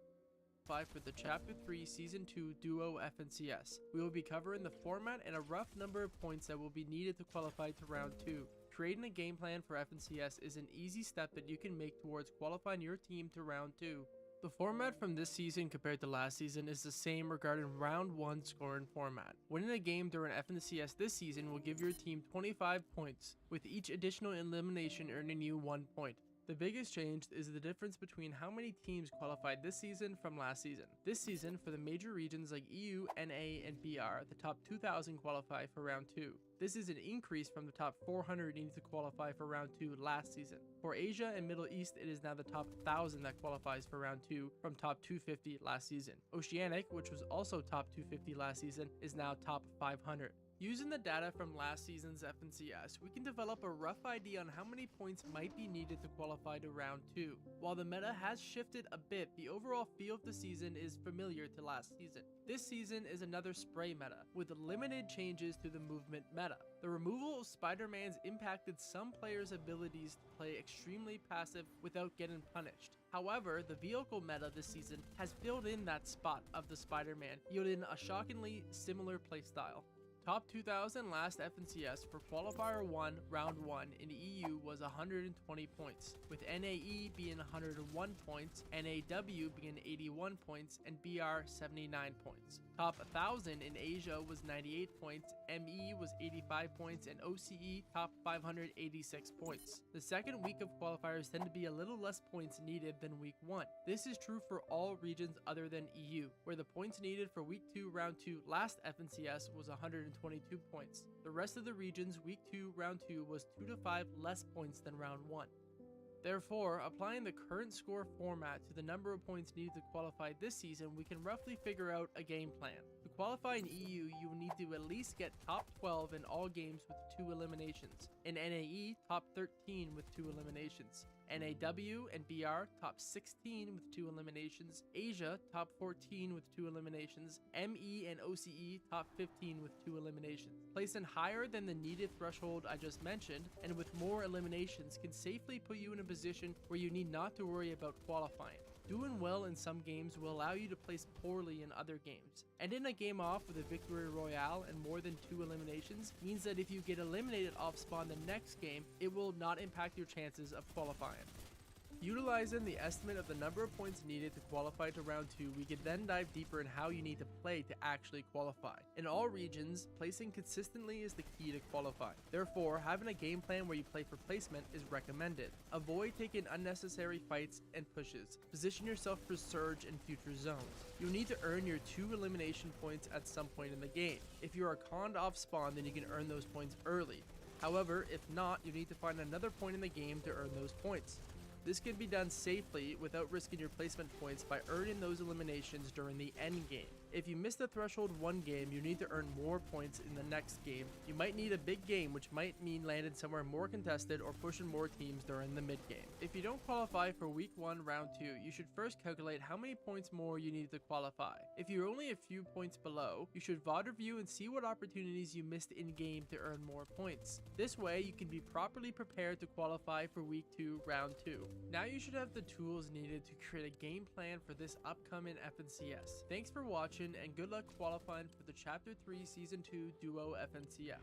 for the Chapter 3 Season 2 Duo FNCS. We will be covering the format and a rough number of points that will be needed to qualify to Round 2. Creating a game plan for FNCS is an easy step that you can make towards qualifying your team to Round 2. The format from this season compared to last season is the same regarding round 1 scoring format. Winning a game during FNCS this season will give your team 25 points, with each additional elimination earning you 1 point. The biggest change is the difference between how many teams qualified this season from last season. This season, for the major regions like EU, NA, and BR, the top 2,000 qualify for round 2. This is an increase from the top 400 needed to qualify for round 2 last season. For Asia and Middle East, it is now the top 1,000 that qualifies for round 2 from top 250 last season. Oceanic, which was also top 250 last season, is now top 500. Using the data from last season's FNCS, we can develop a rough idea on how many points might be needed to qualify to round 2. While the meta has shifted a bit, the overall feel of the season is familiar to last season. This season is another spray meta, with limited changes to the movement meta. The removal of Spider-Man's impacted some players' abilities to play extremely passive without getting punished. However, the vehicle meta this season has filled in that spot of the Spider-Man, yielding a shockingly similar playstyle. Top 2000 last FNCS for Qualifier 1, Round 1 in EU was 120 points, with NAE being 101 points, NAW being 81 points, and BR 79 points. Top 1000 in Asia was 98 points, ME was 85 points, and OCE top 586 points. The second week of qualifiers tend to be a little less points needed than week 1. This is true for all regions other than EU, where the points needed for week 2, round 2 last FNCS was 122 points. The rest of the regions, week 2, round 2 was 2 to 5 less points than round 1. Therefore, applying the current score format to the number of points needed to qualify this season, we can roughly figure out a game plan. To qualify in EU, you will need to at least get top 12 in all games with 2 eliminations. In NAE, top 13 with 2 eliminations. NAW and BR, top 16 with 2 eliminations. Asia, top 14 with 2 eliminations. ME and OCE, top 15 with 2 eliminations. Placing higher than the needed threshold I just mentioned, and with more eliminations, can safely put you in a position where you need not to worry about qualifying. Doing well in some games will allow you to place poorly in other games. Ending a game off with a victory royale and more than 2 eliminations means that if you get eliminated off spawn the next game, it will not impact your chances of qualifying. Utilizing the estimate of the number of points needed to qualify to round 2, we can then dive deeper in how you need to play to actually qualify. In all regions, placing consistently is the key to qualify. Therefore, having a game plan where you play for placement is recommended. Avoid taking unnecessary fights and pushes. Position yourself for surge in future zones. You'll need to earn your 2 elimination points at some point in the game. If you are conned off spawn, then you can earn those points early. However, if not, you need to find another point in the game to earn those points. This can be done safely without risking your placement points by earning those eliminations during the end game. If you miss the threshold one game, you need to earn more points in the next game. You might need a big game, which might mean landing somewhere more contested or pushing more teams during the mid game. If you don't qualify for week 1, round 2, you should first calculate how many points more you need to qualify. If you're only a few points below, you should VOD review and see what opportunities you missed in game to earn more points. This way, you can be properly prepared to qualify for week 2, round 2. Now you should have the tools needed to create a game plan for this upcoming FNCS. Thanks for watching, and good luck qualifying for the Chapter 3 Season 2 Duo FNCS.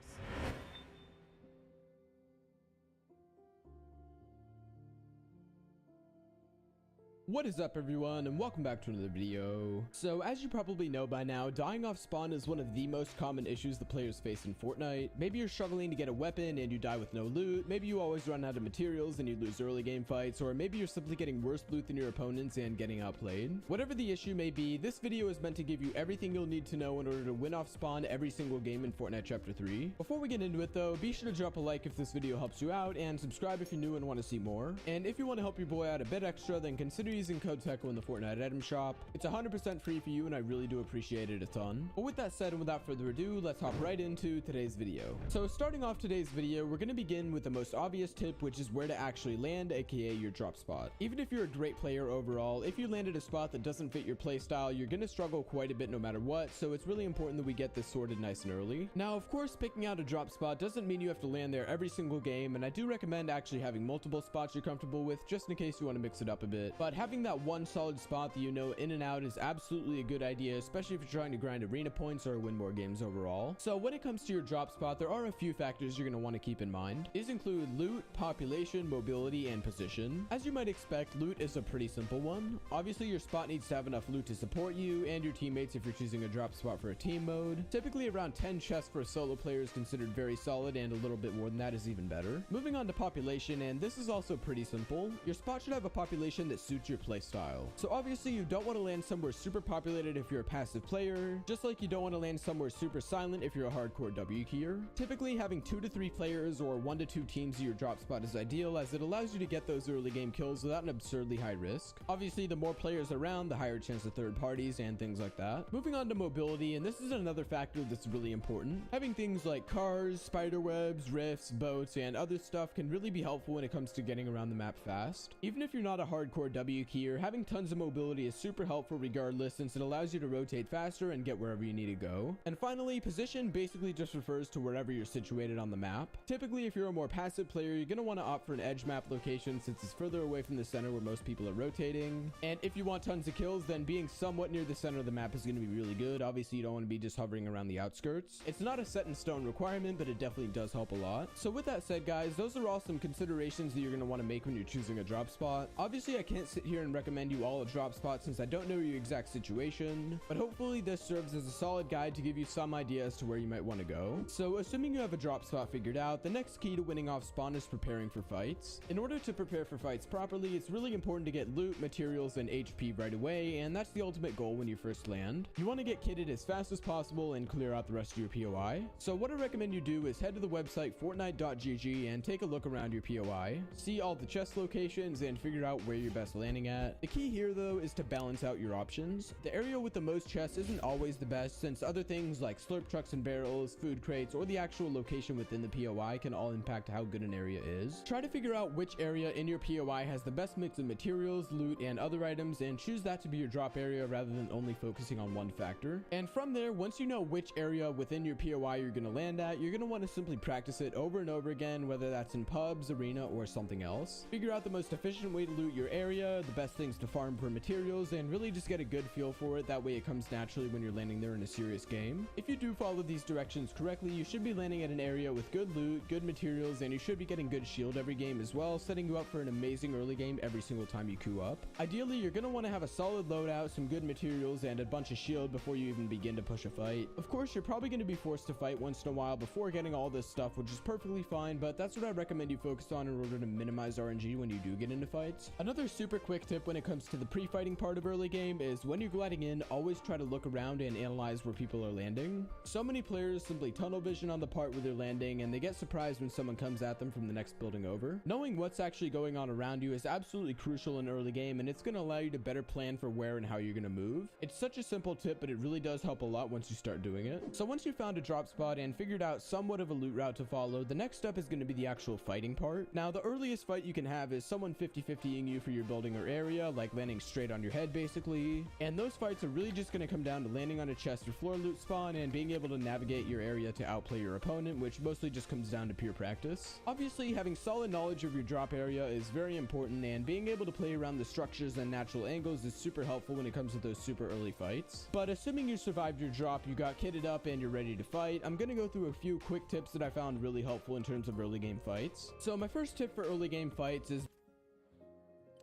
What is up everyone, and welcome back to another video. So as you probably know by now, dying off spawn is one of the most common issues the players face in Fortnite. Maybe you're struggling to get a weapon and you die with no loot, maybe you always run out of materials and you lose early game fights, or maybe you're simply getting worse loot than your opponents and getting outplayed. Whatever the issue may be, this video is meant to give you everything you'll need to know in order to win off spawn every single game in Fortnite Chapter 3. Before we get into it though, be sure to drop a like if this video helps you out, and subscribe if you're new and want to see more. And if you want to help your boy out a bit extra, then consider using code TECHO in the Fortnite item shop. It's 100% free for you, and I really do appreciate it a ton. But with that said, and without further ado, let's hop right into today's video. So starting off today's video, we're going to begin with the most obvious tip, which is where to actually land, aka your drop spot. Even if you're a great player overall, if you landed a spot that doesn't fit your playstyle, you're going to struggle quite a bit no matter what, so it's really important that we get this sorted nice and early. Now, of course, picking out a drop spot doesn't mean you have to land there every single game, and I do recommend actually having multiple spots you're comfortable with, just in case you want to mix it up a bit. But having having that one solid spot that you know in and out is absolutely a good idea, especially if you're trying to grind arena points or win more games overall. So when it comes to your drop spot, there are a few factors you're going to want to keep in mind. These include loot, population, mobility, and position. As you might expect, loot is a pretty simple one. Obviously, your spot needs to have enough loot to support you and your teammates if you're choosing a drop spot for a team mode. Typically around 10 chests for a solo player is considered very solid, and a little bit more than that is even better. Moving on to population, and this is also pretty simple. Your spot should have a population that suits your playstyle. So obviously you don't want to land somewhere super populated if you're a passive player, just like you don't want to land somewhere super silent if you're a hardcore W keyer. Typically having 2 to 3 players or 1 to 2 teams in your drop spot is ideal, as it allows you to get those early game kills without an absurdly high risk. Obviously the more players around, the higher chance of third parties and things like that. Moving on to mobility, and this is another factor that's really important. Having things like cars, spider webs, rifts, boats, and other stuff can really be helpful when it comes to getting around the map fast. Even if you're not a hardcore W keyer, having tons of mobility is super helpful regardless, since it allows you to rotate faster and get wherever you need to go. And finally, position basically just refers to wherever you're situated on the map. Typically, if you're a more passive player, you're going to want to opt for an edge map location since it's further away from the center where most people are rotating. And if you want tons of kills, then being somewhat near the center of the map is going to be really good. Obviously, you don't want to be just hovering around the outskirts. It's not a set in stone requirement, but it definitely does help a lot. So with that said, guys, those are all some considerations that you're going to want to make when you're choosing a drop spot. Obviously, I can't sit here and recommend you all a drop spot since I don't know your exact situation, but hopefully this serves as a solid guide to give you some idea as to where you might want to go. So assuming you have a drop spot figured out, the next key to winning off spawn is preparing for fights. In order to prepare for fights properly, it's really important to get loot, materials, and HP right away, and that's the ultimate goal when you first land. You want to get kitted as fast as possible and clear out the rest of your POI. So what I recommend you do is head to the website fortnite.gg and take a look around your POI, see all the chest locations, and figure out where you're best landing at. The key here though is to balance out your options. The area with the most chests isn't always the best, since other things like slurp trucks and barrels, food crates, or the actual location within the POI can all impact how good an area is. Try to figure out which area in your POI has the best mix of materials, loot, and other items, and choose that to be your drop area rather than only focusing on one factor. And from there, once you know which area within your POI you're going to land at, you're going to want to simply practice it over and over again, whether that's in pubs, arena, or something else. Figure out the most efficient way to loot your area, the best things to farm for materials, and really just get a good feel for it. That way it comes naturally when you're landing there in a serious game. If you do follow these directions correctly, you should be landing at an area with good loot, good materials, and you should be getting good shield every game as well, setting you up for an amazing early game every single time you queue up. Ideally, you're going to want to have a solid loadout, some good materials, and a bunch of shield before you even begin to push a fight. Of course, you're probably going to be forced to fight once in a while before getting all this stuff, which is perfectly fine, but that's what I recommend you focus on in order to minimize RNG when you do get into fights. Another super quick tip when it comes to the pre-fighting part of early game is when you're gliding in, always try to look around and analyze where people are landing. So many players simply tunnel vision on the part where they're landing, and they get surprised when someone comes at them from the next building over. Knowing what's actually going on around you is absolutely crucial in early game, and it's going to allow you to better plan for where and how you're going to move. It's such a simple tip, but it really does help a lot once you start doing it. So once you've found a drop spot and figured out somewhat of a loot route to follow, the next step is going to be the actual fighting part. Now, the earliest fight you can have is someone 50-50ing you for your building or area, like landing straight on your head basically. And those fights are really just going to come down to landing on a chest or floor loot spawn and being able to navigate your area to outplay your opponent, which mostly just comes down to pure practice. Obviously, having solid knowledge of your drop area is very important, and being able to play around the structures and natural angles is super helpful when it comes to those super early fights. But assuming you survived your drop, you got kitted up, and you're ready to fight, I'm going to go through a few quick tips that I found really helpful in terms of early game fights. So my first tip for early game fights is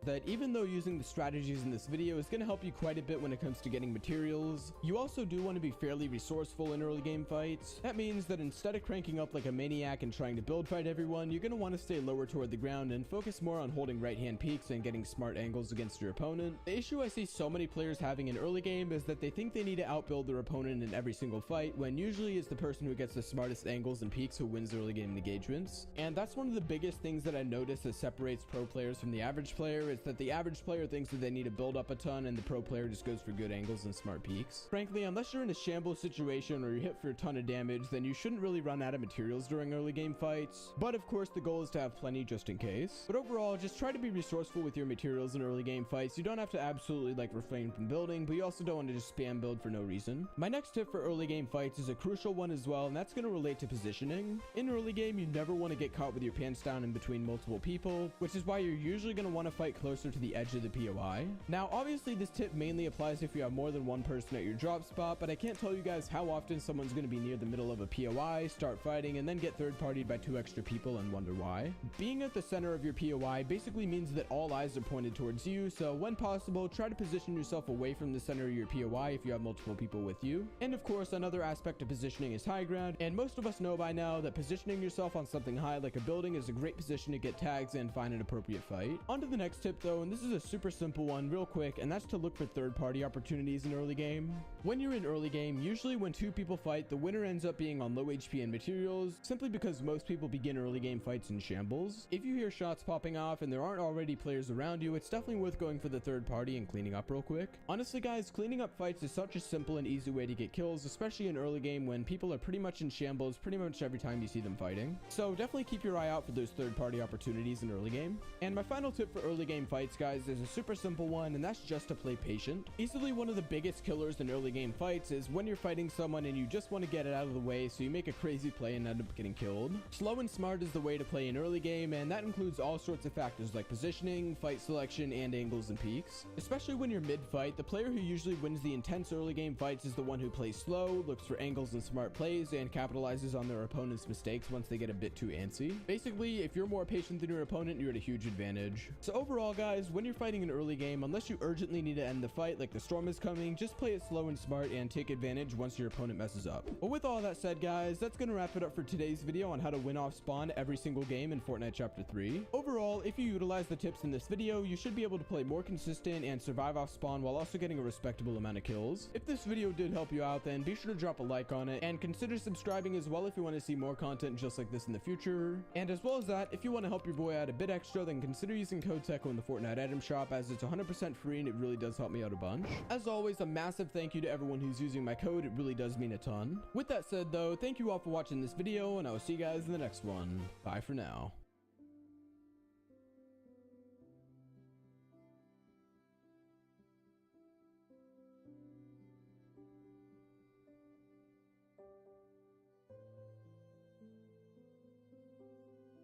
that even though using the strategies in this video is going to help you quite a bit when it comes to getting materials, you also do want to be fairly resourceful in early game fights. That means that instead of cranking up like a maniac and trying to build fight everyone, you're going to want to stay lower toward the ground and focus more on holding right hand peaks and getting smart angles against your opponent. The issue I see so many players having in early game is that they think they need to outbuild their opponent in every single fight, when usually it's the person who gets the smartest angles and peaks who wins early game engagements. And that's one of the biggest things that I notice that separates pro players from the average player, is that the average player thinks that they need to build up a ton and the pro player just goes for good angles and smart peaks. Frankly, unless you're in a shambles situation or you're hit for a ton of damage, then you shouldn't really run out of materials during early game fights. But of course, the goal is to have plenty just in case. But overall, just try to be resourceful with your materials in early game fights. You don't have to absolutely like refrain from building, but you also don't want to just spam build for no reason. My next tip for early game fights is a crucial one as well, and that's going to relate to positioning. In early game, you never want to get caught with your pants down in between multiple people, which is why you're usually going to want to fight closer to the edge of the POI. Now, obviously this tip mainly applies if you have more than one person at your drop spot, but I can't tell you guys how often someone's going to be near the middle of a POI, start fighting, and then get third-partied by 2 extra people and wonder why. Being at the center of your POI basically means that all eyes are pointed towards you, so when possible, try to position yourself away from the center of your POI if you have multiple people with you. And of course, another aspect of positioning is high ground, and most of us know by now that positioning yourself on something high like a building is a great position to get tags and find an appropriate fight. On to the next tip though, and this is a super simple one real quick, and that's to look for third-party opportunities in early game. When you're in early game, usually when 2 people fight, the winner ends up being on low HP and materials, simply because most people begin early game fights in shambles. If you hear shots popping off and there aren't already players around you, it's definitely worth going for the third party and cleaning up real quick. Honestly guys, cleaning up fights is such a simple and easy way to get kills, especially in early game when people are pretty much in shambles pretty much every time you see them fighting. So definitely keep your eye out for those third party opportunities in early game. And my final tip for early game fights guys is a super simple one, and that's just to play patient. Easily one of the biggest killers in early game fights is when you're fighting someone and you just want to get it out of the way so you make a crazy play and end up getting killed. Slow and smart is the way to play in early game, and that includes all sorts of factors like positioning, fight selection, and angles and peaks. Especially when you're mid-fight, the player who usually wins the intense early game fights is the one who plays slow, looks for angles and smart plays, and capitalizes on their opponent's mistakes once they get a bit too antsy. Basically, if you're more patient than your opponent, you're at a huge advantage. So overall guys, when you're fighting an early game, unless you urgently need to end the fight like the storm is coming, just play it slow and smart and take advantage once your opponent messes up. But with all that said guys, that's gonna wrap it up for today's video on how to win off spawn every single game in Fortnite Chapter 3. Overall, if you utilize the tips in this video, you should be able to play more consistent and survive off spawn while also getting a respectable amount of kills. If this video did help you out, then be sure to drop a like on it and consider subscribing as well if you want to see more content just like this in the future. And as well as that, if you want to help your boy out a bit extra, then consider using code TECHO in the Fortnite item shop, as it's 100% free and it really does help me out a bunch. As always, a massive thank you to everyone who's using my code. It really does mean a ton. With that said though, thank you all for watching this video, and I will see you guys in the next one. Bye for now.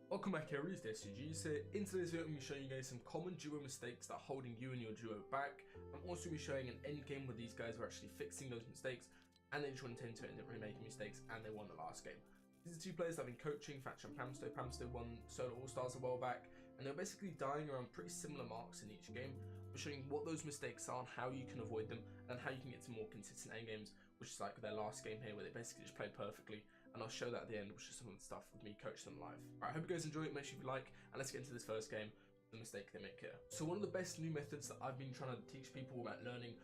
Welcome back everybody, it's SGGs here. In today's video I'm going to be showing you guys some common duo mistakes that are holding you and your duo back. I'm also going to be showing an end game where these guys were actually fixing those mistakes and they just went into it and didn't really make mistakes and they won the last game. These are 2 players that I've been coaching, Thatcher and Pamsto. Pamsto won Solo All-Stars a while back and they're basically dying around pretty similar marks in each game. I'm showing what those mistakes are and how you can avoid them and how you can get to more consistent end games, which is like their last game here where they basically just played perfectly. And I'll show that at the end, which is some of the stuff with me coaching them live. Alright, I hope you guys enjoy it. Make sure you like, and let's get into this first game, the mistake they make here. So one of the best new methods that I've been trying to teach people about learning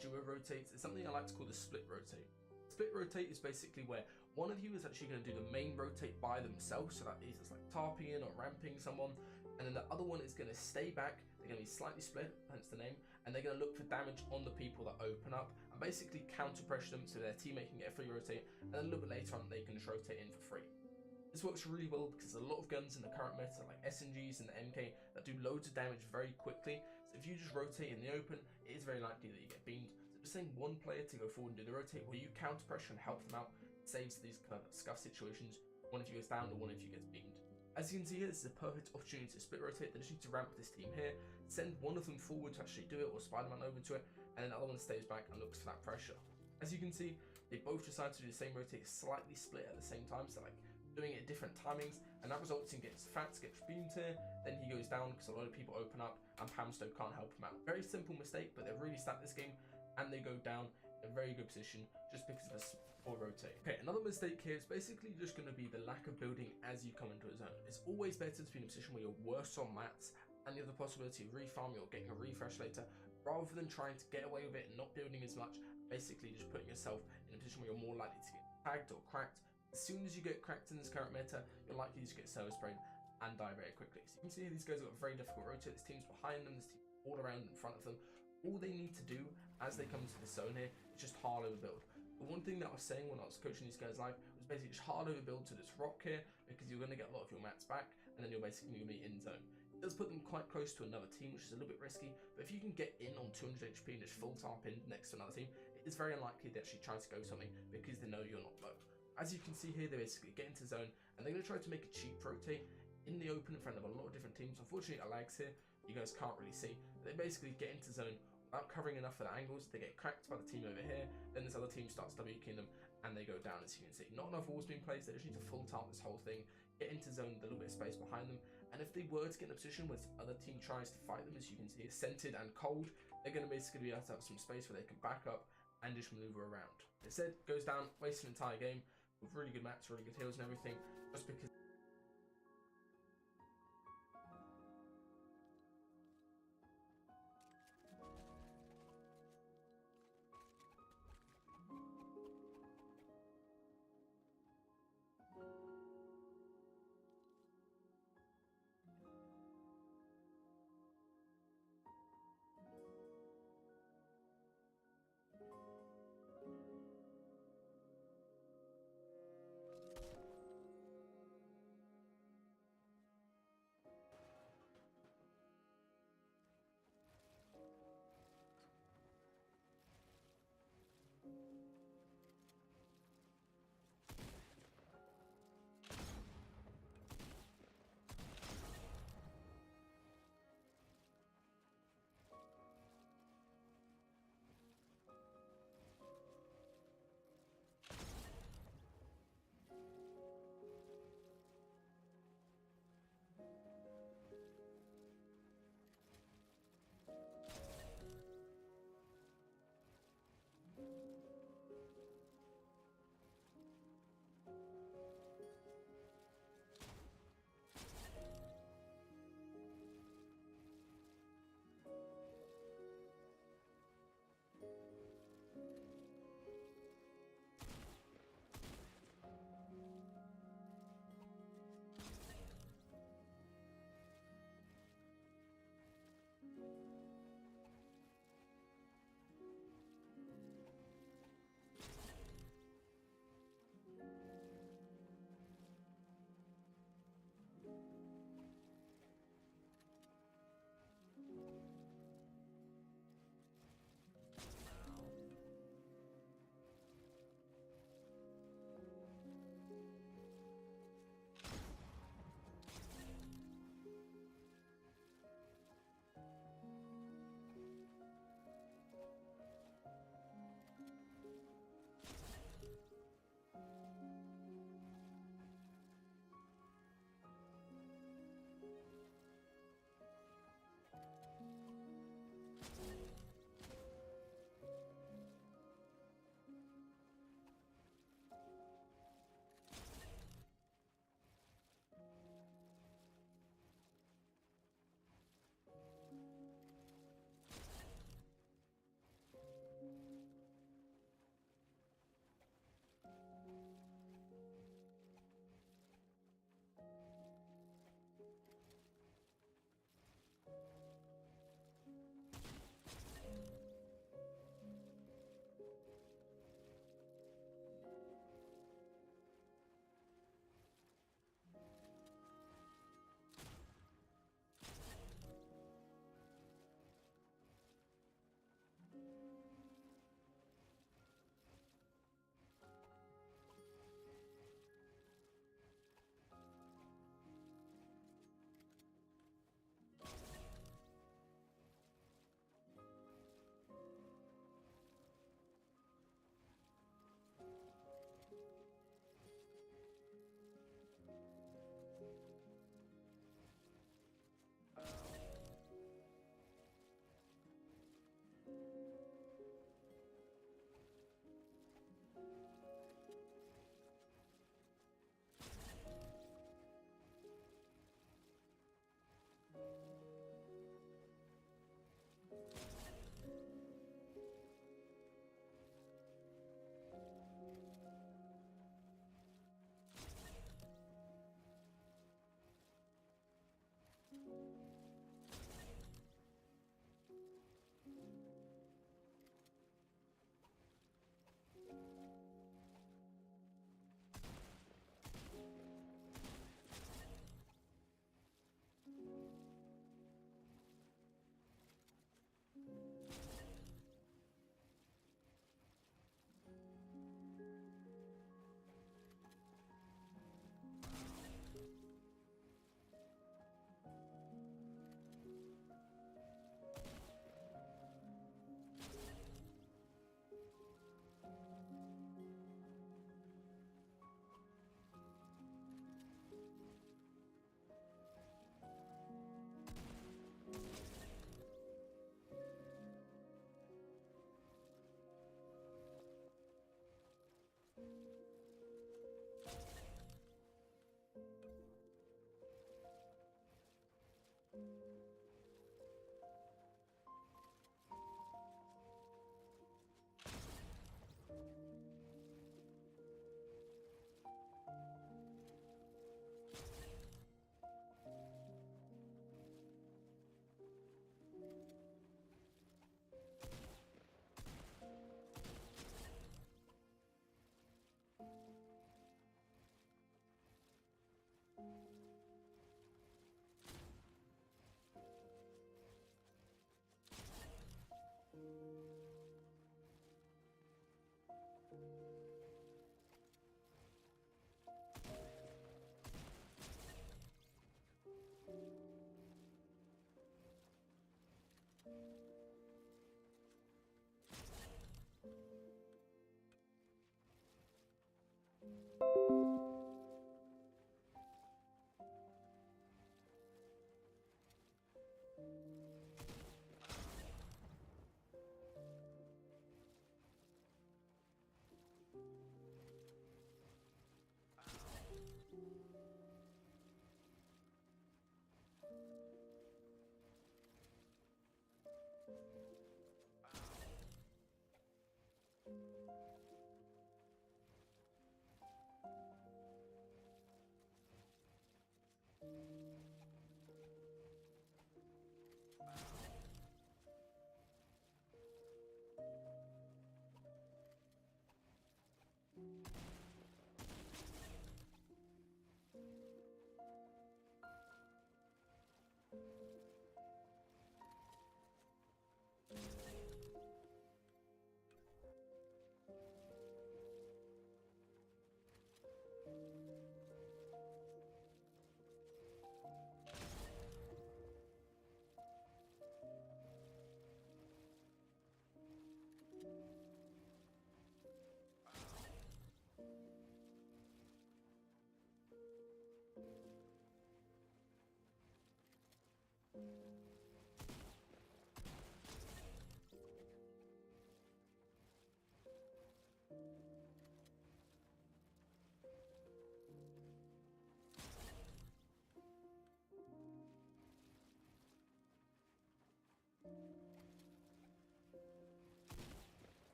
duo rotates is something I like to call the split rotate. Split rotate is basically where one of you is actually going to do the main rotate by themselves, so that is like tarping or ramping someone, and then the other one is going to stay back. They're going to be slightly split, hence the name, and they're going to look for damage on the people that open up and basically counter pressure them so their teammate can get a free rotate, and then a little bit later on they can just rotate in for free. This works really well because there's a lot of guns in the current meta like SMGs and the MK that do loads of damage very quickly, so if you just rotate in the open, it is very likely that you get beamed. So just saying one player to go forward and do the rotate where you counter pressure and help them out saves these kind of scuff situations. One of you goes down or one of you gets beamed. As you can see here, this is a perfect opportunity to split rotate. They just need to ramp this team here, send one of them forward to actually do it, or Spider-Man over to it, and then the other one stays back and looks for that pressure. As you can see, they both decide to do the same rotate, slightly split at the same time, so like doing it at different timings, and that results in gets beamed here, then he goes down because a lot of people open up, and Pamsto can't help him out. Very simple mistake, but they've really stacked this game, and they go down in a very good position just because of this poor rotate. Okay, another mistake here is basically just going to be the lack of building as you come into a zone. It's always better to be in a position where you're worse on mats and you have the possibility of refarming or getting a refresh later, rather than trying to get away with it and not building as much, basically just putting yourself in a position where you're more likely to get tagged or cracked. As soon as you get cracked in this current meta, you're likely to get server sprayed and die very quickly. So you can see here, these guys have got a very difficult rotate. This team's behind them, this team's all around in front of them. All they need to do as they come into the zone here is just hard overbuild. The one thing that I was saying when I was coaching these guys live was basically just hard overbuild to this rock here, because you're going to get a lot of your mats back and then you're basically going to be in zone. It does put them quite close to another team, which is a little bit risky, but if you can get in on 200 HP and just full tarp in next to another team, it's very unlikely they actually try to go something because they know you're not low. As you can see here, they basically get into zone and they're going to try to make a cheap rotate. in the open in front of a lot of different teams. Unfortunately, it lags here. You guys can't really see. They basically get into zone without covering enough for the angles. They get cracked by the team over here. Then this other team starts WQing them, and they go down, as you can see. Not enough walls being placed. They just need to full tart this whole thing, get into zone with a little bit of space behind them. And if they were to get in a position where this other team tries to fight them, as you can see, it's scented and cold, they're going to basically be able to have some space where they can back up and just maneuver around. Instead, goes down, wastes an entire game with really good mats, really good heals and everything, just because.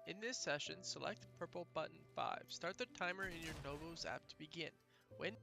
In this session, select purple button 5. Start the timer in your Novos app to begin. When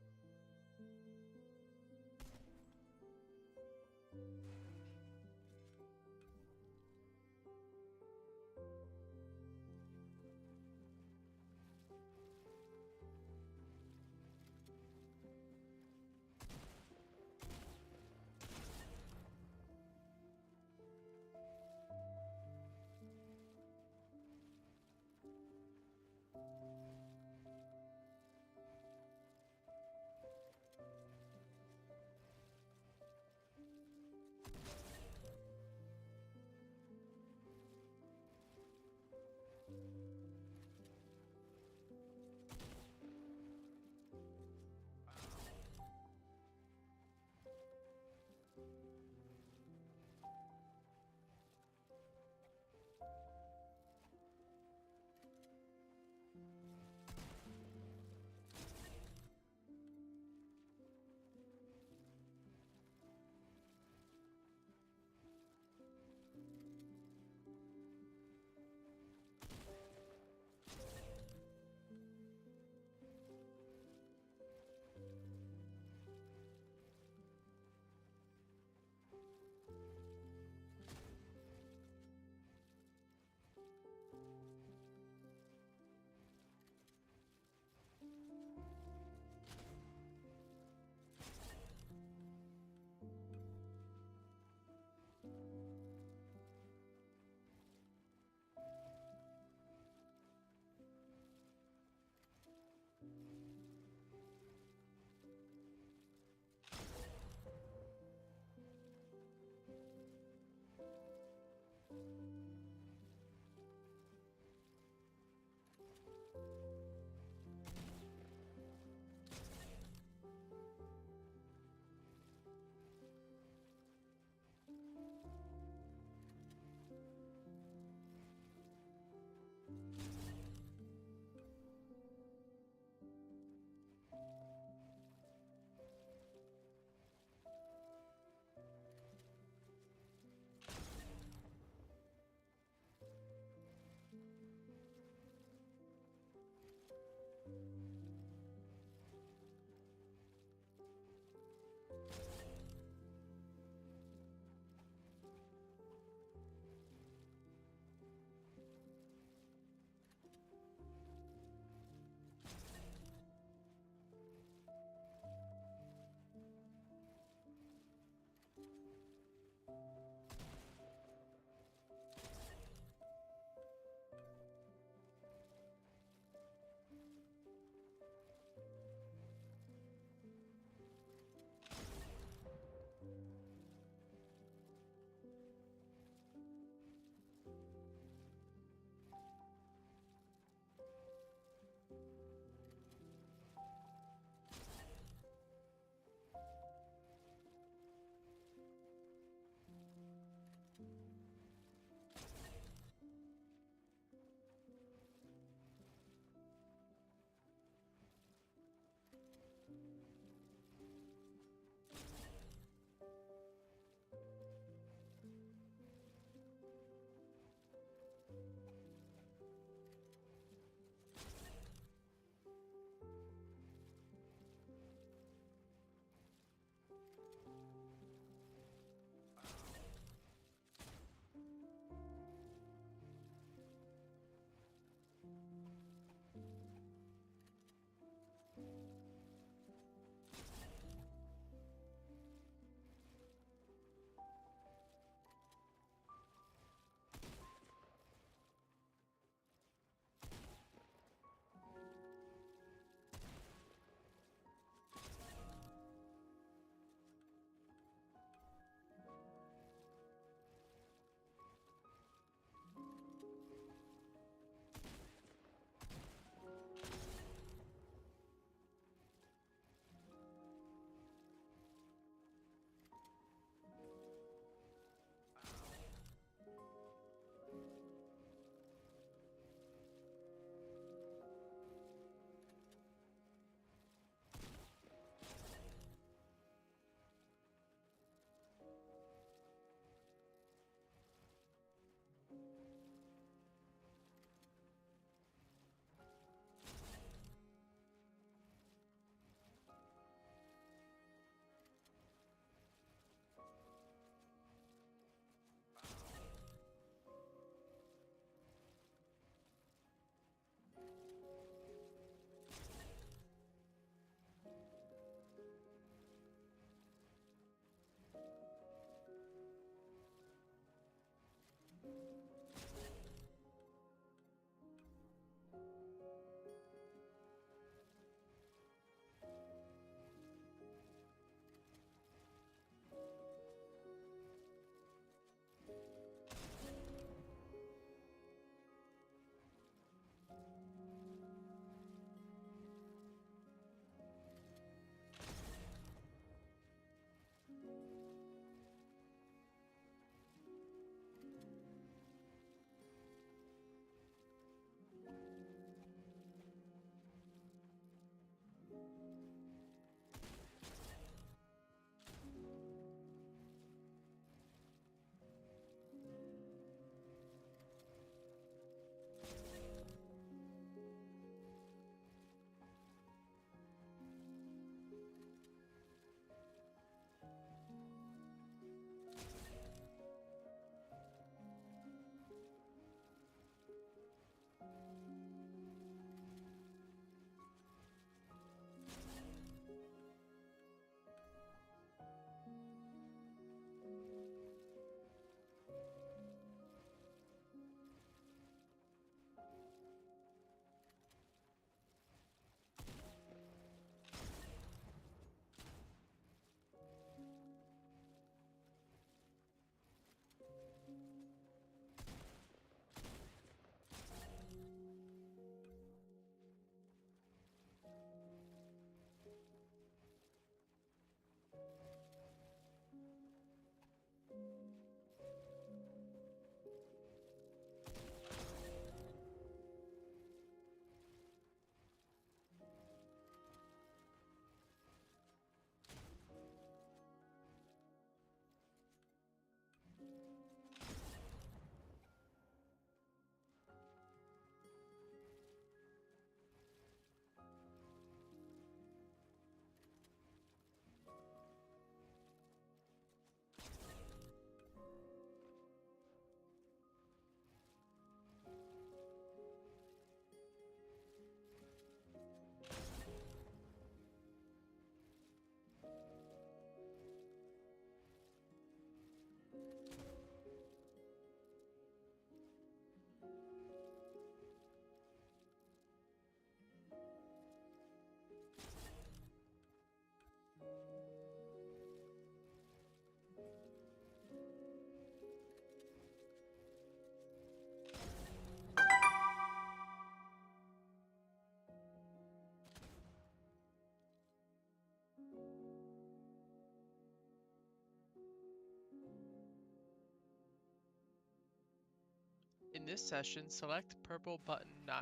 this session, select purple button 9.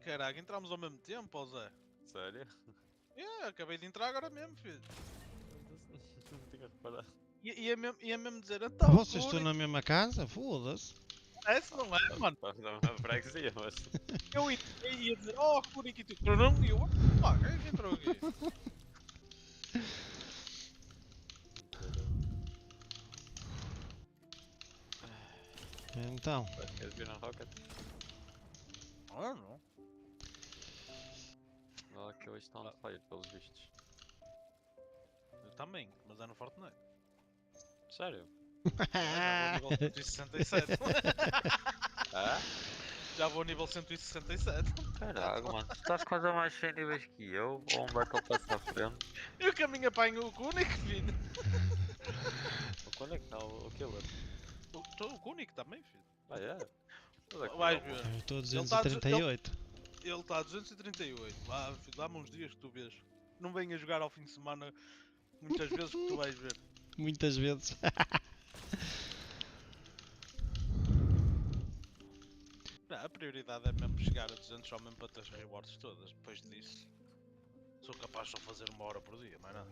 Caraca, entramos ao mesmo tempo, ó Zé. Sério? Acabei de entrar agora mesmo, filho. Não tinha reparado. Ia mesmo dizer, então, Vocês estão na mesma casa? Foda-se. esse não é, mano. Não é freguesia, mas. Eu ia dizer, oh, Curic e tu, e eu, pá, quem é que entrou aqui? Então. Queres vir na Rocket? Não. Olha que hoje está on fire, pelos vistos. Eu também, mas é no Fortnite. Sério? Já vou nível 167. Ah? Já vou nível 167. Caraca, mano, tu estás quase a mais 100 níveis que eu, ou um Battle Pass à frente. E o caminho apanho o Kunik, filho. O Connect não, o Killer. O Kunik também, filho. Ah, é? Vais ver. Eu estou a 238. Ele está a 238. Vá, filho, dá-me uns dias que tu vês. Não venha jogar ao fim de semana muitas vezes que tu vais ver. Muitas vezes. Não, a prioridade é mesmo chegar a 200 só mesmo para ter as rewards todas. Depois disso, sou capaz de só fazer 1 hora por dia, mais nada.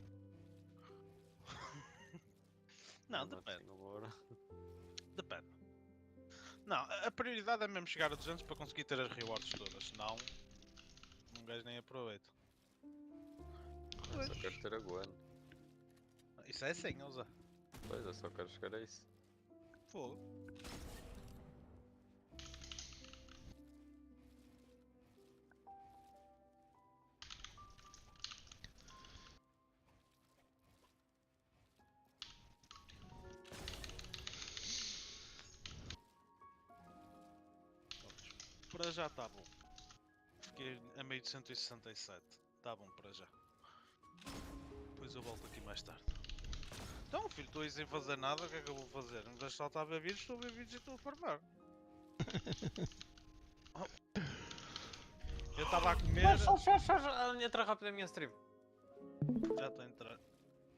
Não, depende. Depende. Não, a prioridade é mesmo chegar a 200 para conseguir ter as rewards todas, senão um gajo nem aproveita. Eu só quero ter a Gwen. Isso é sim, usa. Pois, eu só quero chegar a isso. Fogo. Para já está bom. Fiquei a meio de 167. Está bom para já. Depois eu volto aqui mais tarde. Então, filho, estou aí sem fazer nada, o que é que eu vou fazer? Em vez de saltar a ver vídeos, estou a ver vídeos e estou a farmar. Eu estava a comer. Entra rápido na minha stream. Já estou a entrar.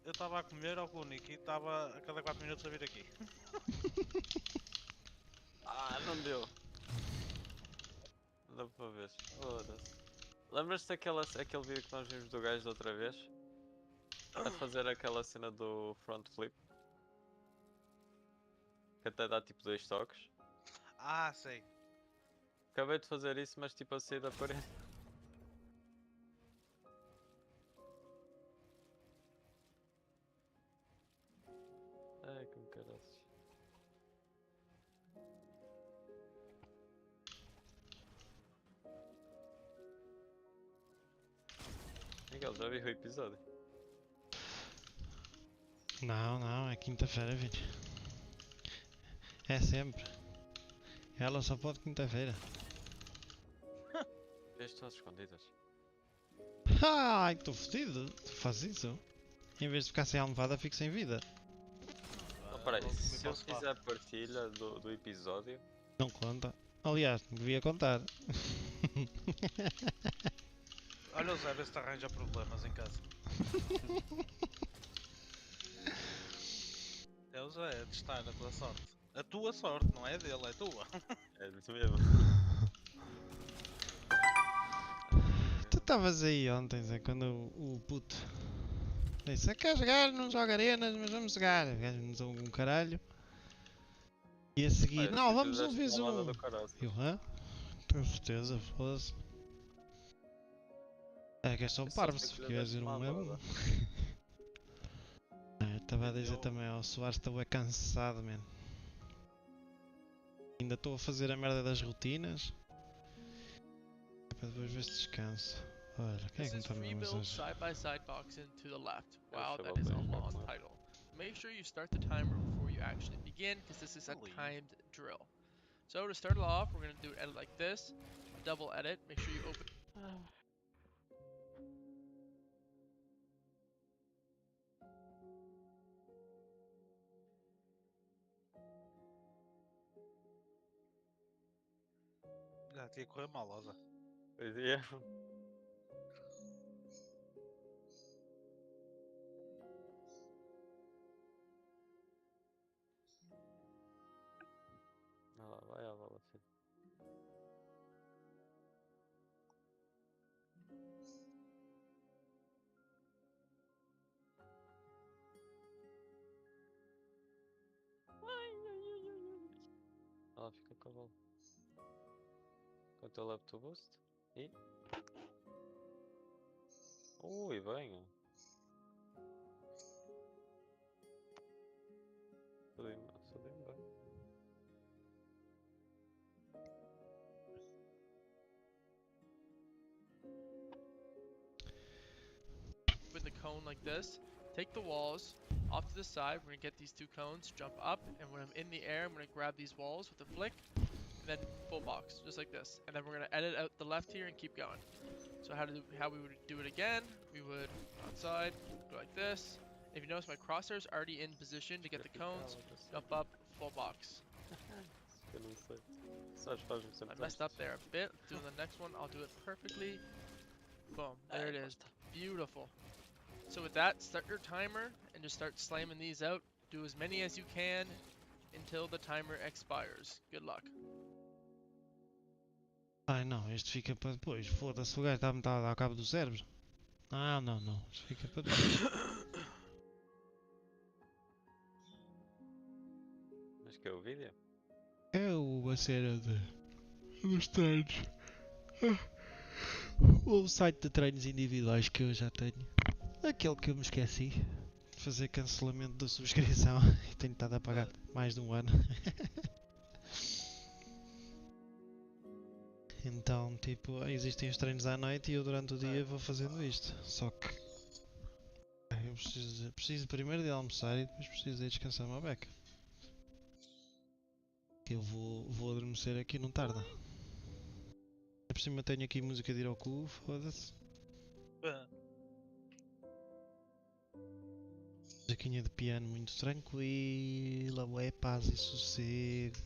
Eu estava a comer ao Kunik e estava a cada 4 minutos a vir aqui. Ah, não deu. Não deu para ver. Foda-se. Lembras-te daquele vídeo que nós vimos do gajo da outra vez? A fazer aquela cena do front flip? Que até dá tipo 2 toques. Ah, sei. Acabei de fazer isso, mas tipo a sair da parede. Ai, como caraças. Miguel, já vi o episódio? Não, é quinta-feira, filho. É sempre. Ela só pode quinta-feira. Vês todas escondidas. Ai, estou fodido. Tu fazes isso? Em vez de ficar sem almofada, fico sem vida. Oh, peraí, se eu fizer partilha do episódio... Não conta. Aliás, devia contar. Olha o Zé, vê se te arranja problemas em casa. É o Zé, é testar a tua sorte. A tua sorte, não é dele, é tua. É isso mesmo. Tu estavas aí ontem, Zé, quando o puto disse: quer jogar? Não joga arenas, mas vamos jogar. O gajo não jogou um caralho. E a seguir: não, vamos um vez um. Eu, hã? Tenho certeza, foda-se. É que é só parvo, se quiser dizer um é um. Estava a dizer também ao Soares, estou é cansado, man. Ainda estou a fazer a merda das rotinas. É para depois ver se descanso. Olha, quem é que me está a mandar mensagem? Side-by-side boxing to the left. Wow, that is a long title. Make sure you start the timer before you actually begin, because this is a timed drill. So to start it off, we're going to do an edit like this. Double edit. Make sure you open... Já tinha correr mal, ó Zé. Pois é. Vai lá, vai à bola, filho. Ela fica com a bola. Enquanto eu levo o boost. E. Ui, bem. Subi-me bem. With the cone like this, take the walls off to the side. We're gonna get these 2 cones, jump up, and when I'm in the air, I'm gonna grab these walls with a flick, and then full box, just like this. And then we're gonna edit out the left here and keep going. So how we would do it again? We would outside, go like this. If you notice, my crosshair's already in position to get the cones. Jump up, full box. I messed up there a bit. Doing the next one, I'll do it perfectly. Boom, there it is. Beautiful. So with that, start your timer and just start slamming these out. Do as many as you can until the timer expires. Good luck. Ai não, isto fica para depois. Foda-se, o gajo está-me a dar cabo do cérebro. Não, não, não. Isto fica para depois. Mas que é o vídeo? É a cena dos treinos. O site de treinos individuais que eu já tenho. Aquele que eu me esqueci. De fazer cancelamento da subscrição. E tenho estado a pagar mais de um ano. Então, tipo, existem os treinos à noite e eu durante o dia vou fazendo isto. Só que eu preciso primeiro de almoçar e depois preciso de descansar uma beca. Que eu vou adormecer aqui, não tarda. Por cima tenho aqui música de ir ao cu, foda-se. Musiquinha de piano muito tranquila, ué, paz e sossego.